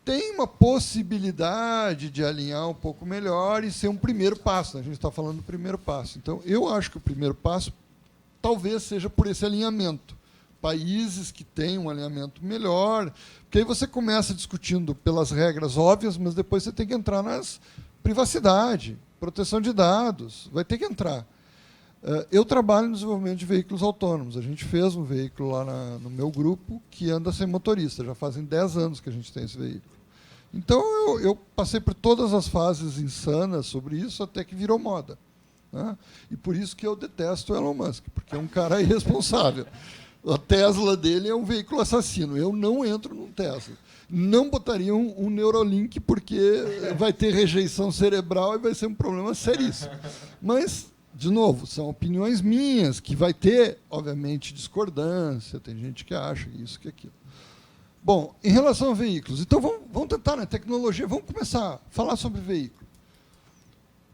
tem uma possibilidade de alinhar um pouco melhor e ser um primeiro passo. A gente está falando do primeiro passo. Então, eu acho que o primeiro passo talvez seja por esse alinhamento. Países que têm um alinhamento melhor, porque aí você começa discutindo pelas regras óbvias, mas depois você tem que entrar nas privacidade, proteção de dados, vai ter que entrar. Eu trabalho no desenvolvimento de veículos autônomos. A gente fez um veículo lá no meu grupo que anda sem motorista. Já fazem 10 anos que a gente tem esse veículo. Então, eu passei por todas as fases insanas sobre isso até que virou moda, né? E por isso que eu detesto o Elon Musk, porque é um cara irresponsável. A Tesla dele é um veículo assassino. Eu não entro num Tesla. Não botaria um Neuralink, porque vai ter rejeição cerebral e vai ser um problema seríssimo. Mas, de novo, são opiniões minhas, que vai ter, obviamente, discordância, tem gente que acha isso, que aquilo. Bom, em relação a veículos, então vamos tentar, né, tecnologia, vamos começar a falar sobre veículo.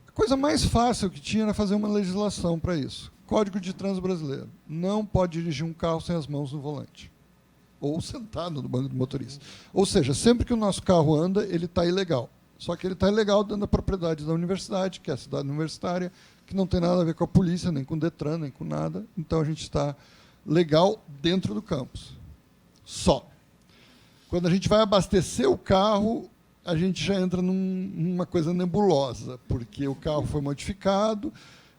A coisa mais fácil que tinha era fazer uma legislação para isso. Código de Trânsito Brasileiro. Não pode dirigir um carro sem as mãos no volante. Ou sentado no banco do motorista. Ou seja, sempre que o nosso carro anda, ele está ilegal. Só que ele está ilegal dentro da propriedade da universidade, que é a cidade universitária, que não tem nada a ver com a polícia, nem com o Detran, nem com nada. Então, a gente está legal dentro do campus. Só. Quando a gente vai abastecer o carro, a gente já entra numa coisa nebulosa, porque o carro foi modificado,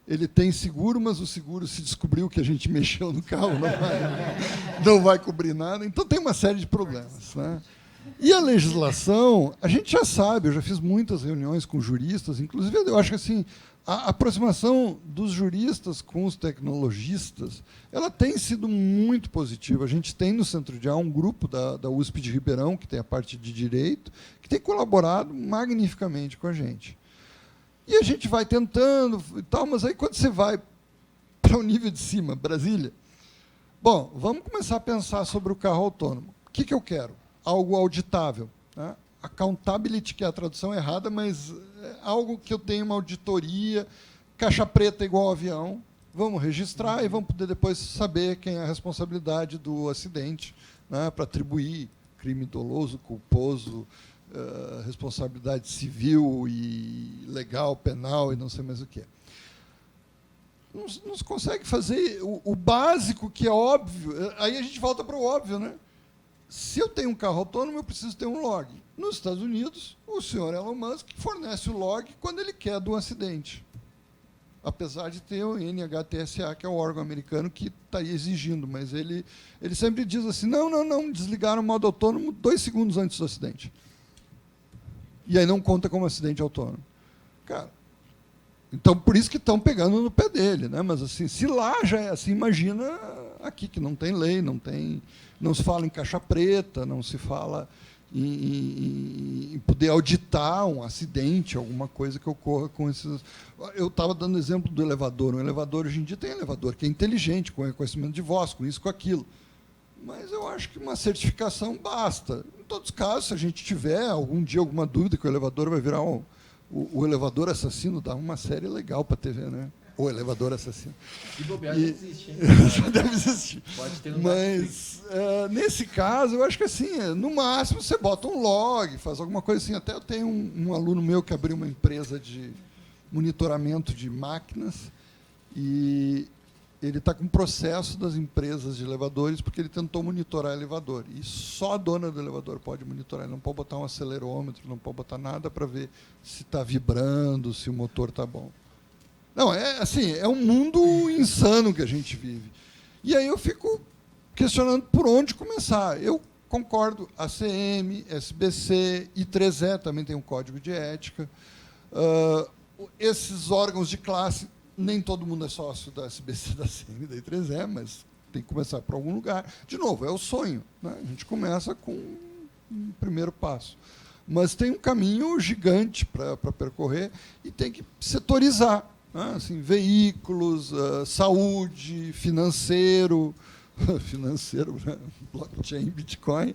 ele tem seguro, mas o seguro, se descobriu que a gente mexeu no carro, não vai cobrir nada. Então, tem uma série de problemas, né? E a legislação, a gente já sabe, eu já fiz muitas reuniões com juristas, inclusive eu acho que assim, a aproximação dos juristas com os tecnologistas, ela tem sido muito positiva. A gente tem no Centro de A um grupo da USP de Ribeirão, que tem a parte de direito, que tem colaborado magnificamente com a gente. E a gente vai tentando e tal, mas aí quando você vai para o nível de cima, Brasília, bom, vamos começar a pensar sobre o carro autônomo. O que eu quero? Algo auditável, né? Accountability, que é a tradução errada, mas é algo que eu tenho uma auditoria, caixa preta igual avião, vamos registrar e vamos poder depois saber quem é a responsabilidade do acidente, né, para atribuir crime doloso, culposo, responsabilidade civil e legal, penal e não sei mais o que. Não se consegue fazer o básico, que é óbvio. Aí a gente volta para o óbvio, né? Se eu tenho um carro autônomo, eu preciso ter um log. Nos Estados Unidos, o senhor Elon Musk fornece o log quando ele quer do acidente. Apesar de ter o NHTSA, que é o órgão americano que está exigindo, mas ele sempre diz assim, não, desligaram o modo autônomo 2 segundos antes do acidente. E aí não conta como acidente autônomo. Cara, então por isso que estão pegando no pé dele, né? Mas assim, se lá já é assim, imagina aqui que não tem lei, não se fala em caixa preta, não se fala em poder auditar um acidente, alguma coisa que ocorra com esses... Eu estava dando exemplo do elevador. Um elevador, hoje em dia, tem elevador que é inteligente, com reconhecimento de voz, com isso, com aquilo. Mas eu acho que uma certificação basta. Em todos os casos, se a gente tiver algum dia alguma dúvida que o elevador vai virar o elevador assassino, dá uma série legal para a TV, né? O elevador assassino. E bobear já existe, hein? Já deve existir. Pode ter no Mas, nesse caso, eu acho que assim, no máximo você bota um log, faz alguma coisa assim. Até eu tenho um aluno meu que abriu uma empresa de monitoramento de máquinas e ele está com processo das empresas de elevadores porque ele tentou monitorar elevador. E só a dona do elevador pode monitorar. Ele não pode botar um acelerômetro, não pode botar nada para ver se está vibrando, se o motor está bom. Não, é um mundo insano que a gente vive. E aí eu fico questionando por onde começar. Eu concordo, ACM, SBC, I3E também tem um código de ética. Esses órgãos de classe, nem todo mundo é sócio da SBC, da ACM, da I3E, mas tem que começar por algum lugar. De novo, é o sonho, né? A gente começa com um primeiro passo. Mas tem um caminho gigante para percorrer e tem que setorizar. Assim, veículos, saúde, financeiro, financeiro, né? Blockchain, Bitcoin,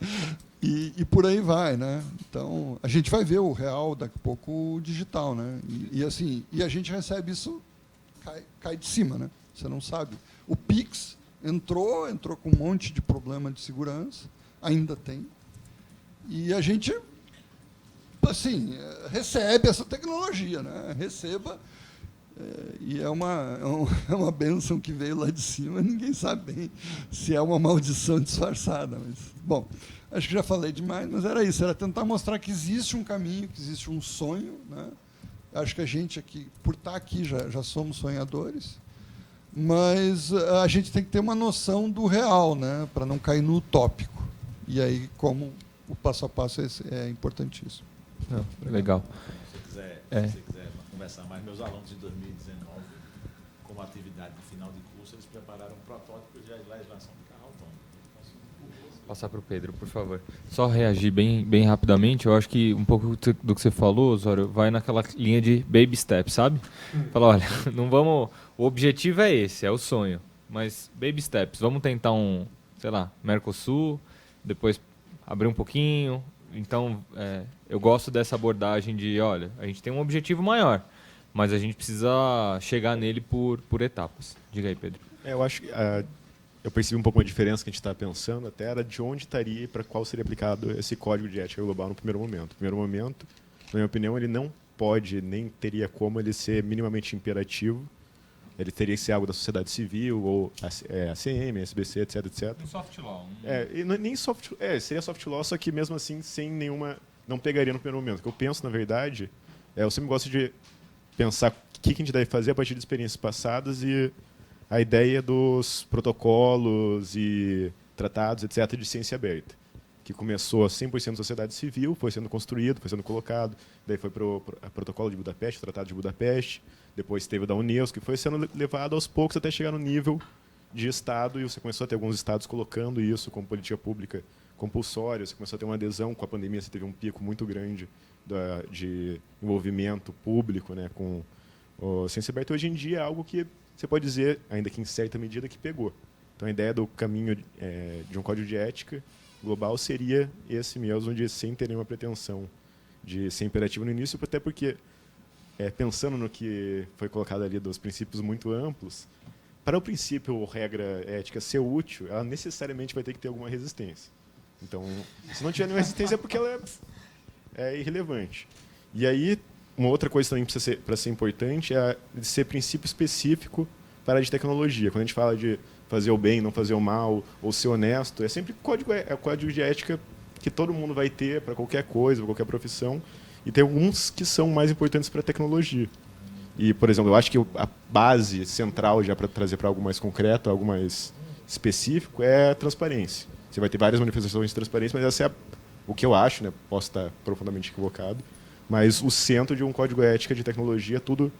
e por aí vai, né? Então, a gente vai ver o real daqui a pouco digital, né? E a gente recebe isso, cai de cima, né? Você não sabe. O Pix entrou com um monte de problema de segurança, ainda tem, e a gente, assim, recebe essa tecnologia, né? Receba. E é uma bênção que veio lá de cima, ninguém sabe bem se é uma maldição disfarçada. Mas, bom, acho que já falei demais, mas era isso, era tentar mostrar que existe um caminho, que existe um sonho, né? Acho que a gente aqui, por estar aqui, já somos sonhadores, mas a gente tem que ter uma noção do real, né? Para não cair no utópico. E aí, como o passo a passo é importantíssimo. Legal. Se você quiser conversar mais, meus alunos em 2019, como atividade de final de curso, eles prepararam um protótipo de legislação de carro autônomo. Passar para o Pedro, por favor. Só reagir bem rapidamente. Eu acho que um pouco do que você falou, Osório, vai naquela linha de baby step, sabe? Fala, olha, não vamos. O objetivo é esse, é o sonho. Mas baby steps, vamos tentar sei lá, Mercosul, depois abrir um pouquinho. Então, eu gosto dessa abordagem de, olha, a gente tem um objetivo maior, mas a gente precisa chegar nele por etapas. Diga aí, Pedro. Eu acho que eu percebi um pouco uma diferença que a gente está pensando até, era de onde estaria e para qual seria aplicado esse código de ética global no primeiro momento. No primeiro momento, na minha opinião, ele não pode, nem teria como ele ser minimamente imperativo. Ele teria que ser algo da sociedade civil, ou ACM, SBC, etc, etc. Um soft law. Nem soft, seria soft law, só que mesmo assim, sem nenhuma... Não pegaria no primeiro momento. O que eu penso, na verdade, eu sempre gosto de pensar o que a gente deve fazer a partir de experiências passadas e a ideia dos protocolos e tratados, etc., de ciência aberta, que começou 100% sociedade civil, foi sendo construído, foi sendo colocado, daí foi para o protocolo de Budapeste, o Tratado de Budapeste, depois teve o da Unesco, que foi sendo levado aos poucos até chegar no nível de Estado, e você começou a ter alguns estados colocando isso como política pública compulsória, você começou a ter uma adesão, com a pandemia você teve um pico muito grande de envolvimento público, né, com o ciência aberta. Hoje em dia é algo que você pode dizer, ainda que em certa medida, que pegou. Então a ideia do caminho de um código de ética global seria esse mesmo, de sem ter nenhuma pretensão de ser imperativo no início, até porque, pensando no que foi colocado ali dos princípios muito amplos, para o princípio ou regra ética ser útil, ela necessariamente vai ter que ter alguma resistência. Então, se não tiver nenhuma resistência é porque ela é irrelevante. E aí, uma outra coisa também para ser importante é de ser princípio específico para a área de tecnologia. Quando a gente fala de fazer o bem, não fazer o mal, ou ser honesto, é sempre código de ética que todo mundo vai ter para qualquer coisa, para qualquer profissão, e tem alguns que são mais importantes para a tecnologia. E, por exemplo, eu acho que a base central, já para trazer para algo mais concreto, algo mais específico, é a transparência. Você vai ter várias manifestações de transparência, mas essa é o que eu acho, né? Posso estar profundamente equivocado, mas o centro de um código ética de tecnologia, tudo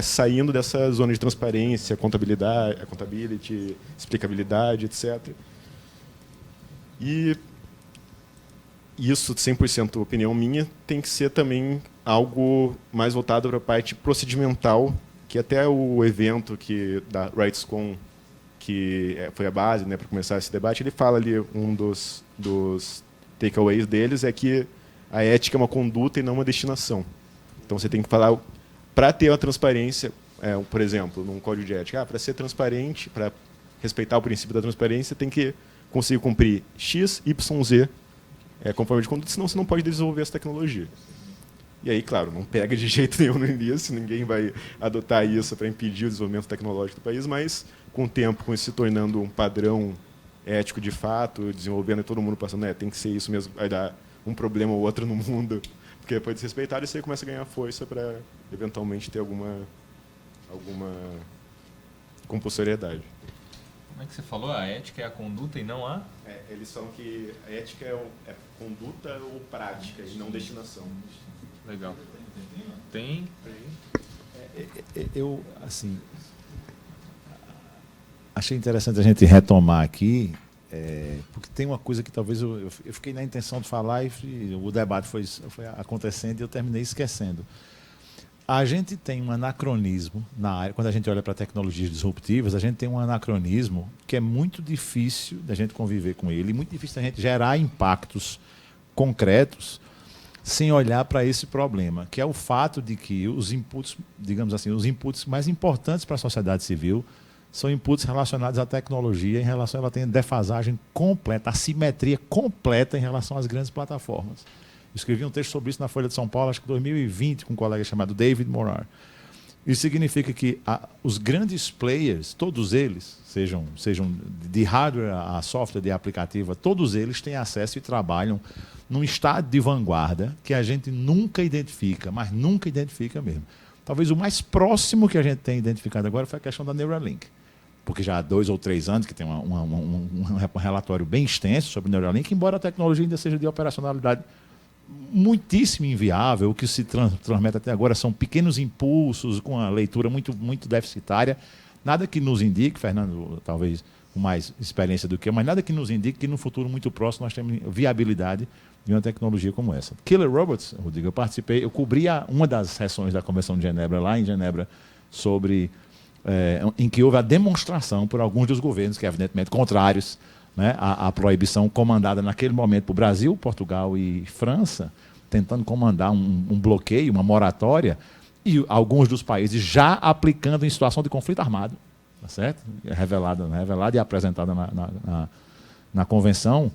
saindo dessa zona de transparência, accountability, explicabilidade, etc. E isso, 100% opinião minha, tem que ser também algo mais voltado para a parte procedimental, que até o evento da RightsCon, que foi a base, né, para começar esse debate, ele fala ali, um dos takeaways deles é que a ética é uma conduta e não uma destinação. Então você tem que falar, para ter a transparência, por exemplo, num código de ética, para ser transparente, para respeitar o princípio da transparência, tem que conseguir cumprir X, Y, Z, conforme de conduta, senão você não pode desenvolver essa tecnologia. E aí, claro, não pega de jeito nenhum no início, ninguém vai adotar isso para impedir o desenvolvimento tecnológico do país, mas com o tempo, com isso se tornando um padrão ético de fato, desenvolvendo e todo mundo passando, tem que ser isso mesmo, vai dar um problema ou outro no mundo, porque depois de desrespeitar, você começa a ganhar força para eventualmente ter alguma compulsoriedade. Como é que você falou? A ética é a conduta e não a? Eles falam que a ética é conduta ou prática e não destinação. Legal. Tem? Eu, assim, achei interessante a gente retomar aqui, porque tem uma coisa que talvez eu fiquei na intenção de falar e o debate foi acontecendo e eu terminei esquecendo. a gente tem um anacronismo na área. Quando a gente olha para tecnologias disruptivas, a gente tem um anacronismo que é muito difícil da gente conviver com ele, e muito difícil da gente gerar impactos concretos sem olhar para esse problema, que é o fato de que os inputs, digamos assim, os inputs mais importantes para a sociedade civil são inputs relacionados à tecnologia, em relação a ela tem defasagem completa, assimetria completa em relação às grandes plataformas. Escrevi um texto sobre isso na Folha de São Paulo, acho que em 2020, com um colega chamado David Morar. Isso significa que os grandes players, todos eles, sejam de hardware a software, de aplicativo, todos eles têm acesso e trabalham num estado de vanguarda que a gente nunca identifica, mas nunca identifica mesmo. Talvez o mais próximo que a gente tem identificado agora foi a questão da Neuralink, porque já há 2 ou 3 anos que tem um relatório bem extenso sobre Neuralink, embora a tecnologia ainda seja de operacionalidade muitíssimo inviável. O que se transmite até agora são pequenos impulsos com a leitura muito, muito deficitária. Nada que nos indique, Fernando, talvez com mais experiência do que eu, mas nada que nos indique que no futuro muito próximo nós temos viabilidade de uma tecnologia como essa. Killer Robots, Rodrigo, eu cobri uma das sessões da Convenção de Genebra, lá em Genebra, em que houve a demonstração por alguns dos governos, que evidentemente contrários, né, a proibição comandada naquele momento por Brasil, Portugal e França, tentando comandar um bloqueio, uma moratória, e alguns dos países já aplicando em situação de conflito armado, tá certo? Revelada e apresentada na convenção,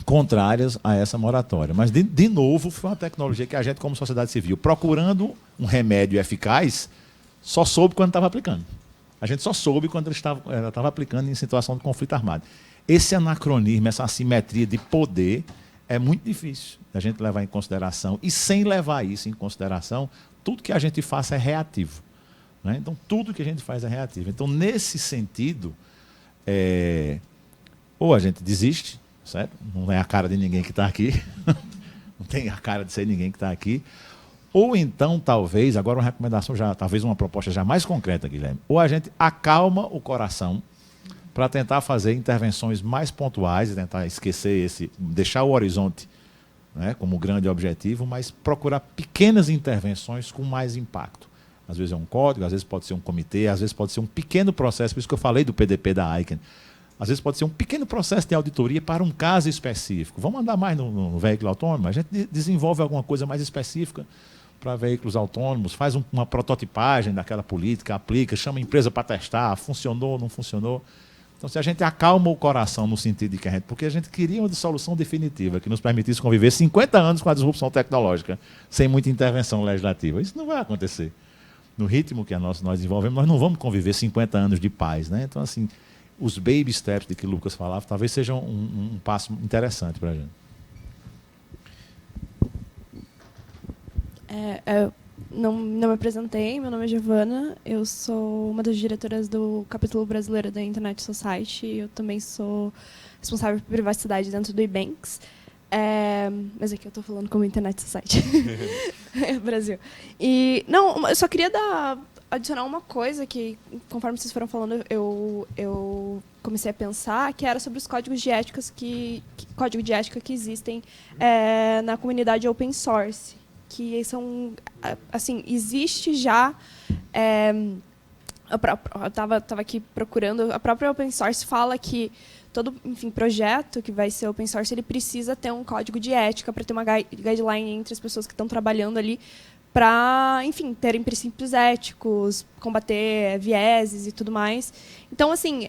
contrárias a essa moratória. Mas, de novo, foi uma tecnologia que a gente, como sociedade civil, procurando um remédio eficaz, só soube quando estava aplicando. A gente só soube quando ela estava aplicando em situação de conflito armado. Esse anacronismo, essa assimetria de poder, é muito difícil a gente levar em consideração. E sem levar isso em consideração, tudo que a gente faça é reativo, né? Então, tudo que a gente faz é reativo. Então, nesse sentido, ou a gente desiste, certo? Não é a cara de ninguém que está aqui, não tem a cara de ser ninguém que está aqui. Ou então, talvez, agora uma recomendação, talvez uma proposta já mais concreta, Guilherme, ou a gente acalma o coração para tentar fazer intervenções mais pontuais e tentar esquecer deixar o horizonte, né, como grande objetivo, mas procurar pequenas intervenções com mais impacto. Às vezes é um código, às vezes pode ser um comitê, às vezes pode ser um pequeno processo, por isso que eu falei do PDP da ICANN. Às vezes pode ser um pequeno processo de auditoria para um caso específico. Vamos andar mais no veículo autônomo? A gente desenvolve alguma coisa mais específica para veículos autônomos, faz uma prototipagem daquela política, aplica, chama a empresa para testar, funcionou, não funcionou. Então, se a gente acalma o coração no sentido de que porque a gente queria uma solução definitiva que nos permitisse conviver 50 anos com a disrupção tecnológica, sem muita intervenção legislativa. Isso não vai acontecer. No ritmo que nós desenvolvemos, nós não vamos conviver 50 anos de paz, né? Então, assim, os baby steps de que o Lucas falava, talvez sejam um passo interessante para a gente. Não me apresentei, meu nome é Giovana, eu sou uma das diretoras do capítulo brasileiro da Internet Society, eu também sou responsável por privacidade dentro do Ebanks, mas aqui eu estou falando como Internet Society, Brasil. E, não, eu só queria adicionar uma coisa que, conforme vocês foram falando, eu comecei a pensar, que era sobre os códigos de ética que existem na comunidade open source, que são, assim, existe já, eu estava aqui procurando, a própria open source fala que todo, enfim, projeto que vai ser open source, ele precisa ter um código de ética para ter uma guideline entre as pessoas que estão trabalhando ali, para, enfim, terem princípios éticos, combater vieses e tudo mais. Então, assim,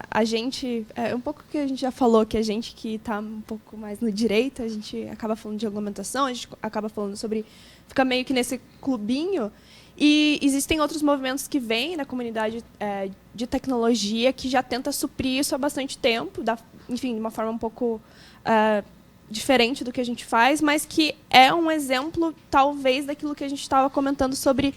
a gente, um pouco que a gente já falou, que a gente que está um pouco mais no direito, a gente acaba falando de regulamentação, a gente acaba falando sobre, fica meio que nesse clubinho, e existem outros movimentos que vêm da comunidade de tecnologia que já tenta suprir isso há bastante tempo, enfim, de uma forma um pouco diferente do que a gente faz, mas que é um exemplo, talvez, daquilo que a gente estava comentando sobre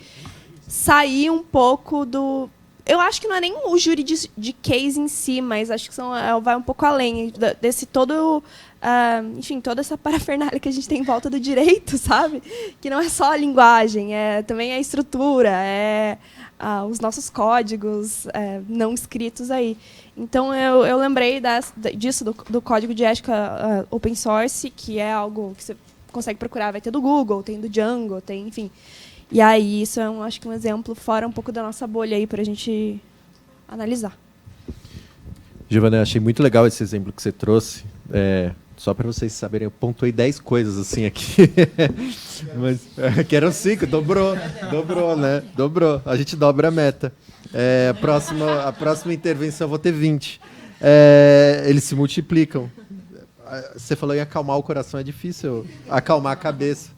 sair um pouco do... Eu acho que não é nem o juridiquês em si, mas acho que vai um pouco além desse todo... enfim, toda essa parafernália que a gente tem em volta do direito, sabe? Que não é só a linguagem, também a estrutura, os nossos códigos não escritos aí. Então, eu lembrei disso, do código de ética open source, que é algo que você consegue procurar, vai ter do Google, tem do Django, tem, enfim. E aí, isso é, acho que um exemplo fora um pouco da nossa bolha aí para a gente analisar. Giovana, achei muito legal esse exemplo que você trouxe. Só para vocês saberem, eu pontuei 10 coisas assim aqui. Mas que eram 5, dobrou, né? Dobrou. A gente dobra a meta. A próxima intervenção eu vou ter 20. Eles se multiplicam. Você falou em acalmar o coração, é difícil acalmar a cabeça.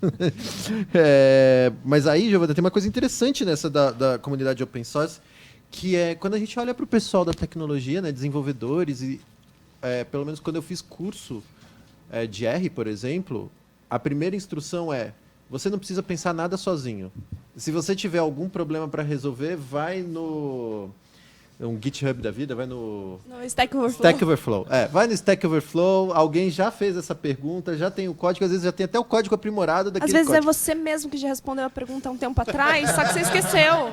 Mas aí, Giovana, tem uma coisa interessante nessa da comunidade open source, que é quando a gente olha para o pessoal da tecnologia, né, desenvolvedores, e pelo menos quando eu fiz curso de R, por exemplo, a primeira instrução é: você não precisa pensar nada sozinho. Se você tiver algum problema para resolver, vai no GitHub da vida, vai no Stack Overflow. Stack Overflow. Vai no Stack Overflow, alguém já fez essa pergunta, já tem o código, às vezes já tem até o código aprimorado daquele código. Às vezes código. é você mesmo que já respondeu a pergunta há um tempo atrás, só que você esqueceu.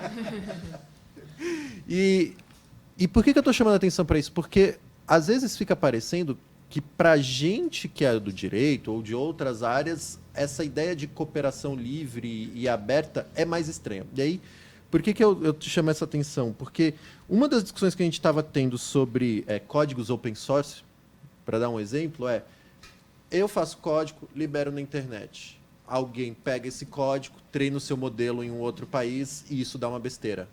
E por que eu estou chamando a atenção para isso? Porque às vezes fica parecendo que para gente que é do direito ou de outras áreas, essa ideia de cooperação livre e aberta é mais estranha. E aí, por que eu te chamo essa atenção? Porque uma das discussões que a gente estava tendo sobre códigos open source, para dar um exemplo, eu faço código, libero na internet. Alguém pega esse código, treina o seu modelo em um outro país e isso dá uma besteira.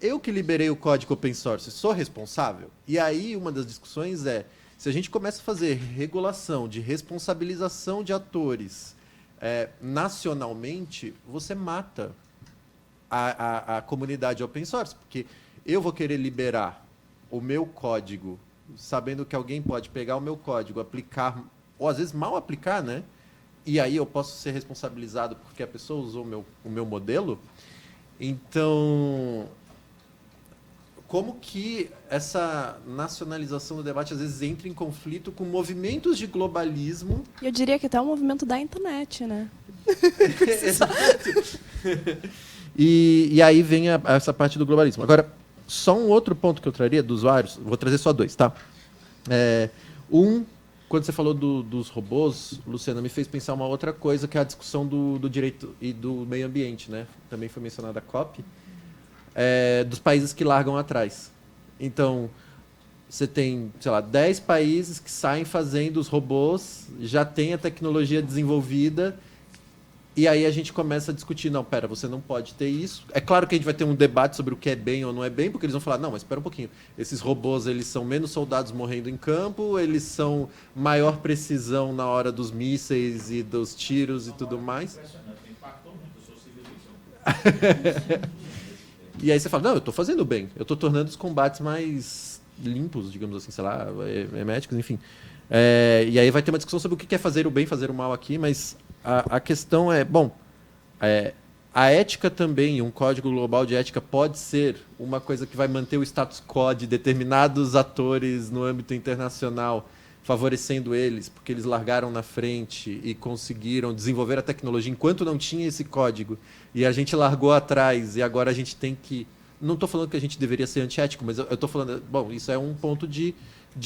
Eu que liberei o código open source, sou responsável? E aí uma das discussões se a gente começa a fazer regulação de responsabilização de atores nacionalmente, você mata a comunidade open source, porque eu vou querer liberar o meu código, sabendo que alguém pode pegar o meu código, aplicar, ou às vezes mal aplicar, né? E aí eu posso ser responsabilizado porque a pessoa usou o meu modelo. Então, como que essa nacionalização do debate às vezes entra em conflito com movimentos de globalismo? E eu diria que até o movimento da internet, né? Exato. E aí vem essa parte do globalismo. Agora, só um outro ponto que eu traria dos vários, vou trazer só 2, tá? Quando você falou dos robôs, Luciana, me fez pensar uma outra coisa, que é a discussão do direito e do meio ambiente, né? Também foi mencionada a COP. Dos países que largam atrás. Então, você tem, 10 países que saem fazendo os robôs, já tem a tecnologia desenvolvida, e aí a gente começa a discutir, não, pera, você não pode ter isso. É claro que a gente vai ter um debate sobre o que é bem ou não é bem, porque eles vão falar, não, mas espera um pouquinho, esses robôs, eles são menos soldados morrendo em campo, eles são maior precisão na hora dos mísseis e dos tiros e tudo mais. E aí você fala, não, eu estou fazendo bem, eu estou tornando os combates mais limpos, digamos assim, herméticos, enfim. E aí vai ter uma discussão sobre o que é fazer o bem, fazer o mal aqui, mas a questão a ética também, um código global de ética pode ser uma coisa que vai manter o status quo de determinados atores no âmbito internacional, favorecendo eles, porque eles largaram na frente e conseguiram desenvolver a tecnologia enquanto não tinha esse código. E a gente largou atrás e agora a gente tem que... Não estou falando que a gente deveria ser antiético, mas eu estou falando... Bom, isso é um ponto de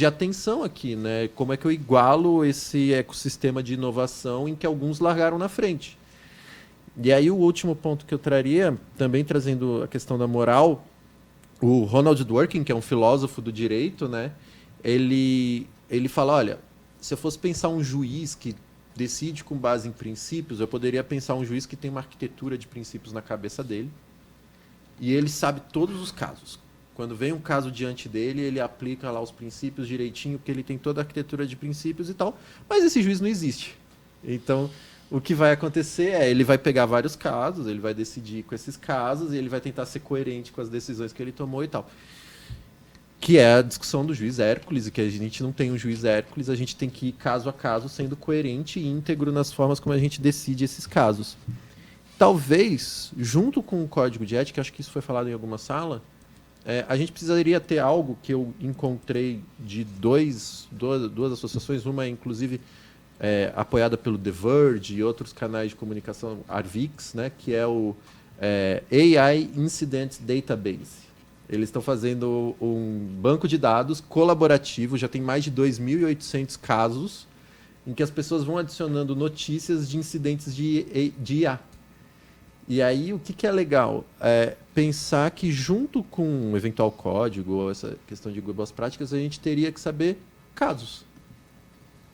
atenção aqui, né? Como é que eu igualo esse ecossistema de inovação em que alguns largaram na frente? E aí o último ponto que eu traria, também trazendo a questão da moral, o Ronald Dworkin, que é um filósofo do direito, né? Ele fala, olha, se eu fosse pensar um juiz que decide com base em princípios, eu poderia pensar um juiz que tem uma arquitetura de princípios na cabeça dele e ele sabe todos os casos. Quando vem um caso diante dele, ele aplica lá os princípios direitinho, porque ele tem toda a arquitetura de princípios e tal, mas esse juiz não existe. Então, o que vai acontecer ele vai pegar vários casos, ele vai decidir com esses casos e ele vai tentar ser coerente com as decisões que ele tomou e tal. Que é a discussão do juiz Hércules, e que a gente não tem um juiz Hércules, a gente tem que ir caso a caso sendo coerente e íntegro nas formas como a gente decide esses casos. Talvez, junto com o código de ética, acho que isso foi falado em alguma sala, a gente precisaria ter algo que eu encontrei de duas associações, uma inclusive apoiada pelo The Verge e outros canais de comunicação, Arvix, né, que é o AI Incident Database. Eles estão fazendo um banco de dados colaborativo, já tem mais de 2.800 casos, em que as pessoas vão adicionando notícias de incidentes de IA. E aí, o que é legal? É pensar que, junto com um eventual código, ou essa questão de boas práticas, a gente teria que saber casos.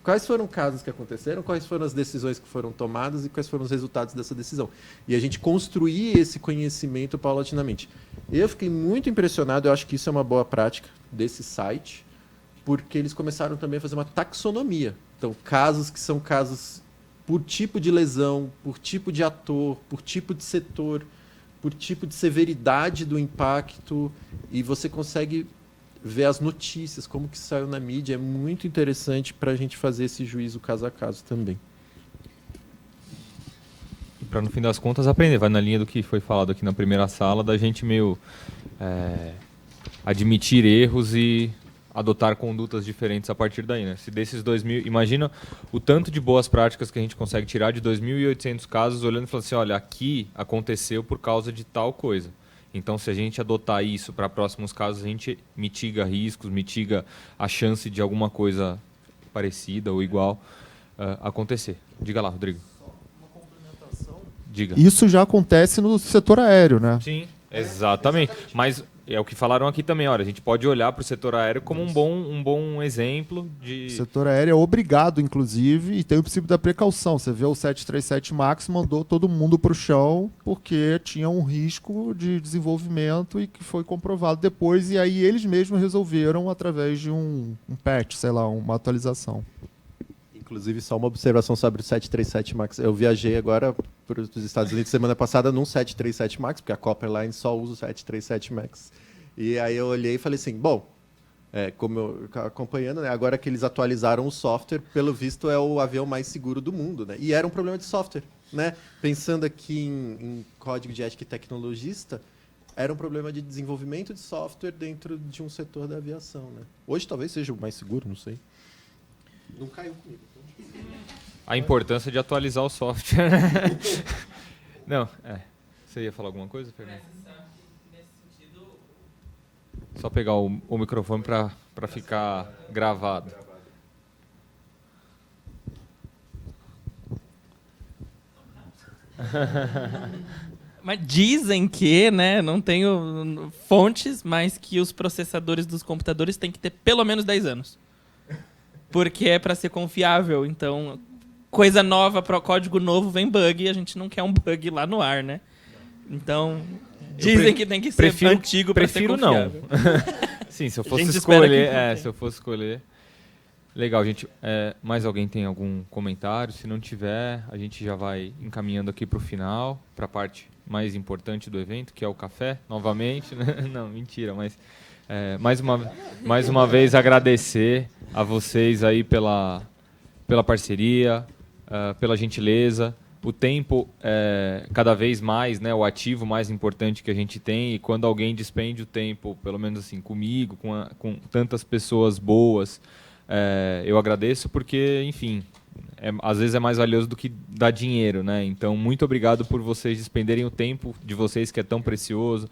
Quais foram casos que aconteceram, quais foram as decisões que foram tomadas e quais foram os resultados dessa decisão. E a gente construir esse conhecimento paulatinamente. Eu fiquei muito impressionado, eu acho que isso é uma boa prática desse site, porque eles começaram também a fazer uma taxonomia. Então, casos que são casos por tipo de lesão, por tipo de ator, por tipo de setor, por tipo de severidade do impacto, e você consegue ver as notícias, como que saiu na mídia. É muito interessante para a gente fazer esse juízo caso a caso também. Para, no fim das contas, aprender. Vai na linha do que foi falado aqui na primeira sala, da gente meio admitir erros e adotar condutas diferentes a partir daí, né? Se desses 2.000... Imagina o tanto de boas práticas que a gente consegue tirar de 2.800 casos, olhando e falando assim, olha, aqui aconteceu por causa de tal coisa. Então, se a gente adotar isso para próximos casos, a gente mitiga riscos, mitiga a chance de alguma coisa parecida ou igual acontecer. Diga lá, Rodrigo. Uma complementação. Diga. Isso já acontece no setor aéreo, né? Sim, exatamente. Mas é o que falaram aqui também. Olha, a gente pode olhar para o setor aéreo como um bom exemplo de... O setor aéreo é obrigado, inclusive, e tem o princípio da precaução. Você vê o 737 MAX mandou todo mundo para o chão porque tinha um risco de desenvolvimento e que foi comprovado depois. E aí eles mesmos resolveram através de um patch, sei lá, uma atualização. Inclusive, só uma observação sobre o 737 MAX. Eu viajei agora para os Estados Unidos semana passada num 737 MAX, porque a Copperline só usa o 737 MAX. E aí eu olhei e falei assim, bom, como eu acompanhando, né, agora que eles atualizaram o software, pelo visto é o avião mais seguro do mundo, né? E era um problema de software, né? Pensando aqui em código de ética e tecnologista, era um problema de desenvolvimento de software dentro de um setor da aviação, né? Hoje talvez seja o mais seguro, não sei. Não caiu comigo. A importância de atualizar o software. Não, Você ia falar alguma coisa, Fernando? Só pegar o microfone para ficar gravado. Mas dizem que, né, não tenho fontes, mas que os processadores dos computadores têm que ter pelo menos 10 anos. Porque é para ser confiável. Então, coisa nova, para código novo, vem bug, e a gente não quer um bug lá no ar, né? Então, dizem que tem que ser antigo para ser confiável. Não. Sim, se eu fosse escolher... Legal, gente. Mais alguém tem algum comentário? Se não tiver, a gente já vai encaminhando aqui para o final, para a parte mais importante do evento, que é o café, novamente. Não, mentira, mas mais uma vez agradecer a vocês aí pela parceria, pela gentileza. O tempo cada vez mais, né, o ativo mais importante que a gente tem, e quando alguém despende o tempo, pelo menos assim, comigo, com tantas pessoas boas, eu agradeço porque, enfim, às vezes é mais valioso do que dar dinheiro, né? Então, muito obrigado por vocês despenderem o tempo de vocês, que é tão precioso.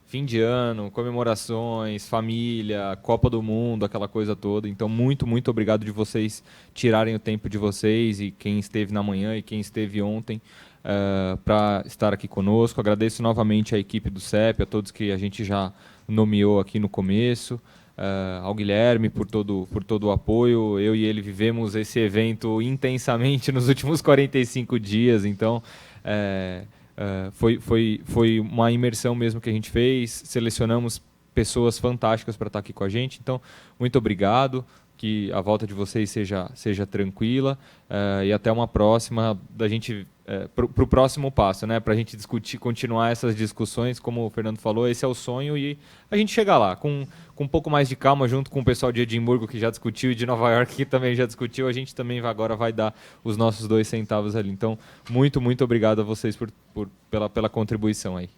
Fim de ano, comemorações, família, Copa do Mundo, aquela coisa toda. Então, muito, muito obrigado de vocês tirarem o tempo de vocês, e quem esteve na manhã e quem esteve ontem, para estar aqui conosco. Agradeço novamente a equipe do CEP, a todos que a gente já nomeou aqui no começo. Ao Guilherme por todo o apoio. Eu e ele vivemos esse evento intensamente nos últimos 45 dias, então foi uma imersão mesmo que a gente fez. Selecionamos pessoas fantásticas para estar aqui com a gente, então muito obrigado, que a volta de vocês seja tranquila, e até uma próxima, da gente para o próximo passo, né? Para a gente discutir, continuar essas discussões, como o Fernando falou, esse é o sonho, e a gente chegar lá com um pouco mais de calma, junto com o pessoal de Edimburgo, que já discutiu, e de Nova York, que também já discutiu. A gente também agora vai dar os nossos 2 centavos ali. Então, muito, muito obrigado a vocês pela contribuição aí.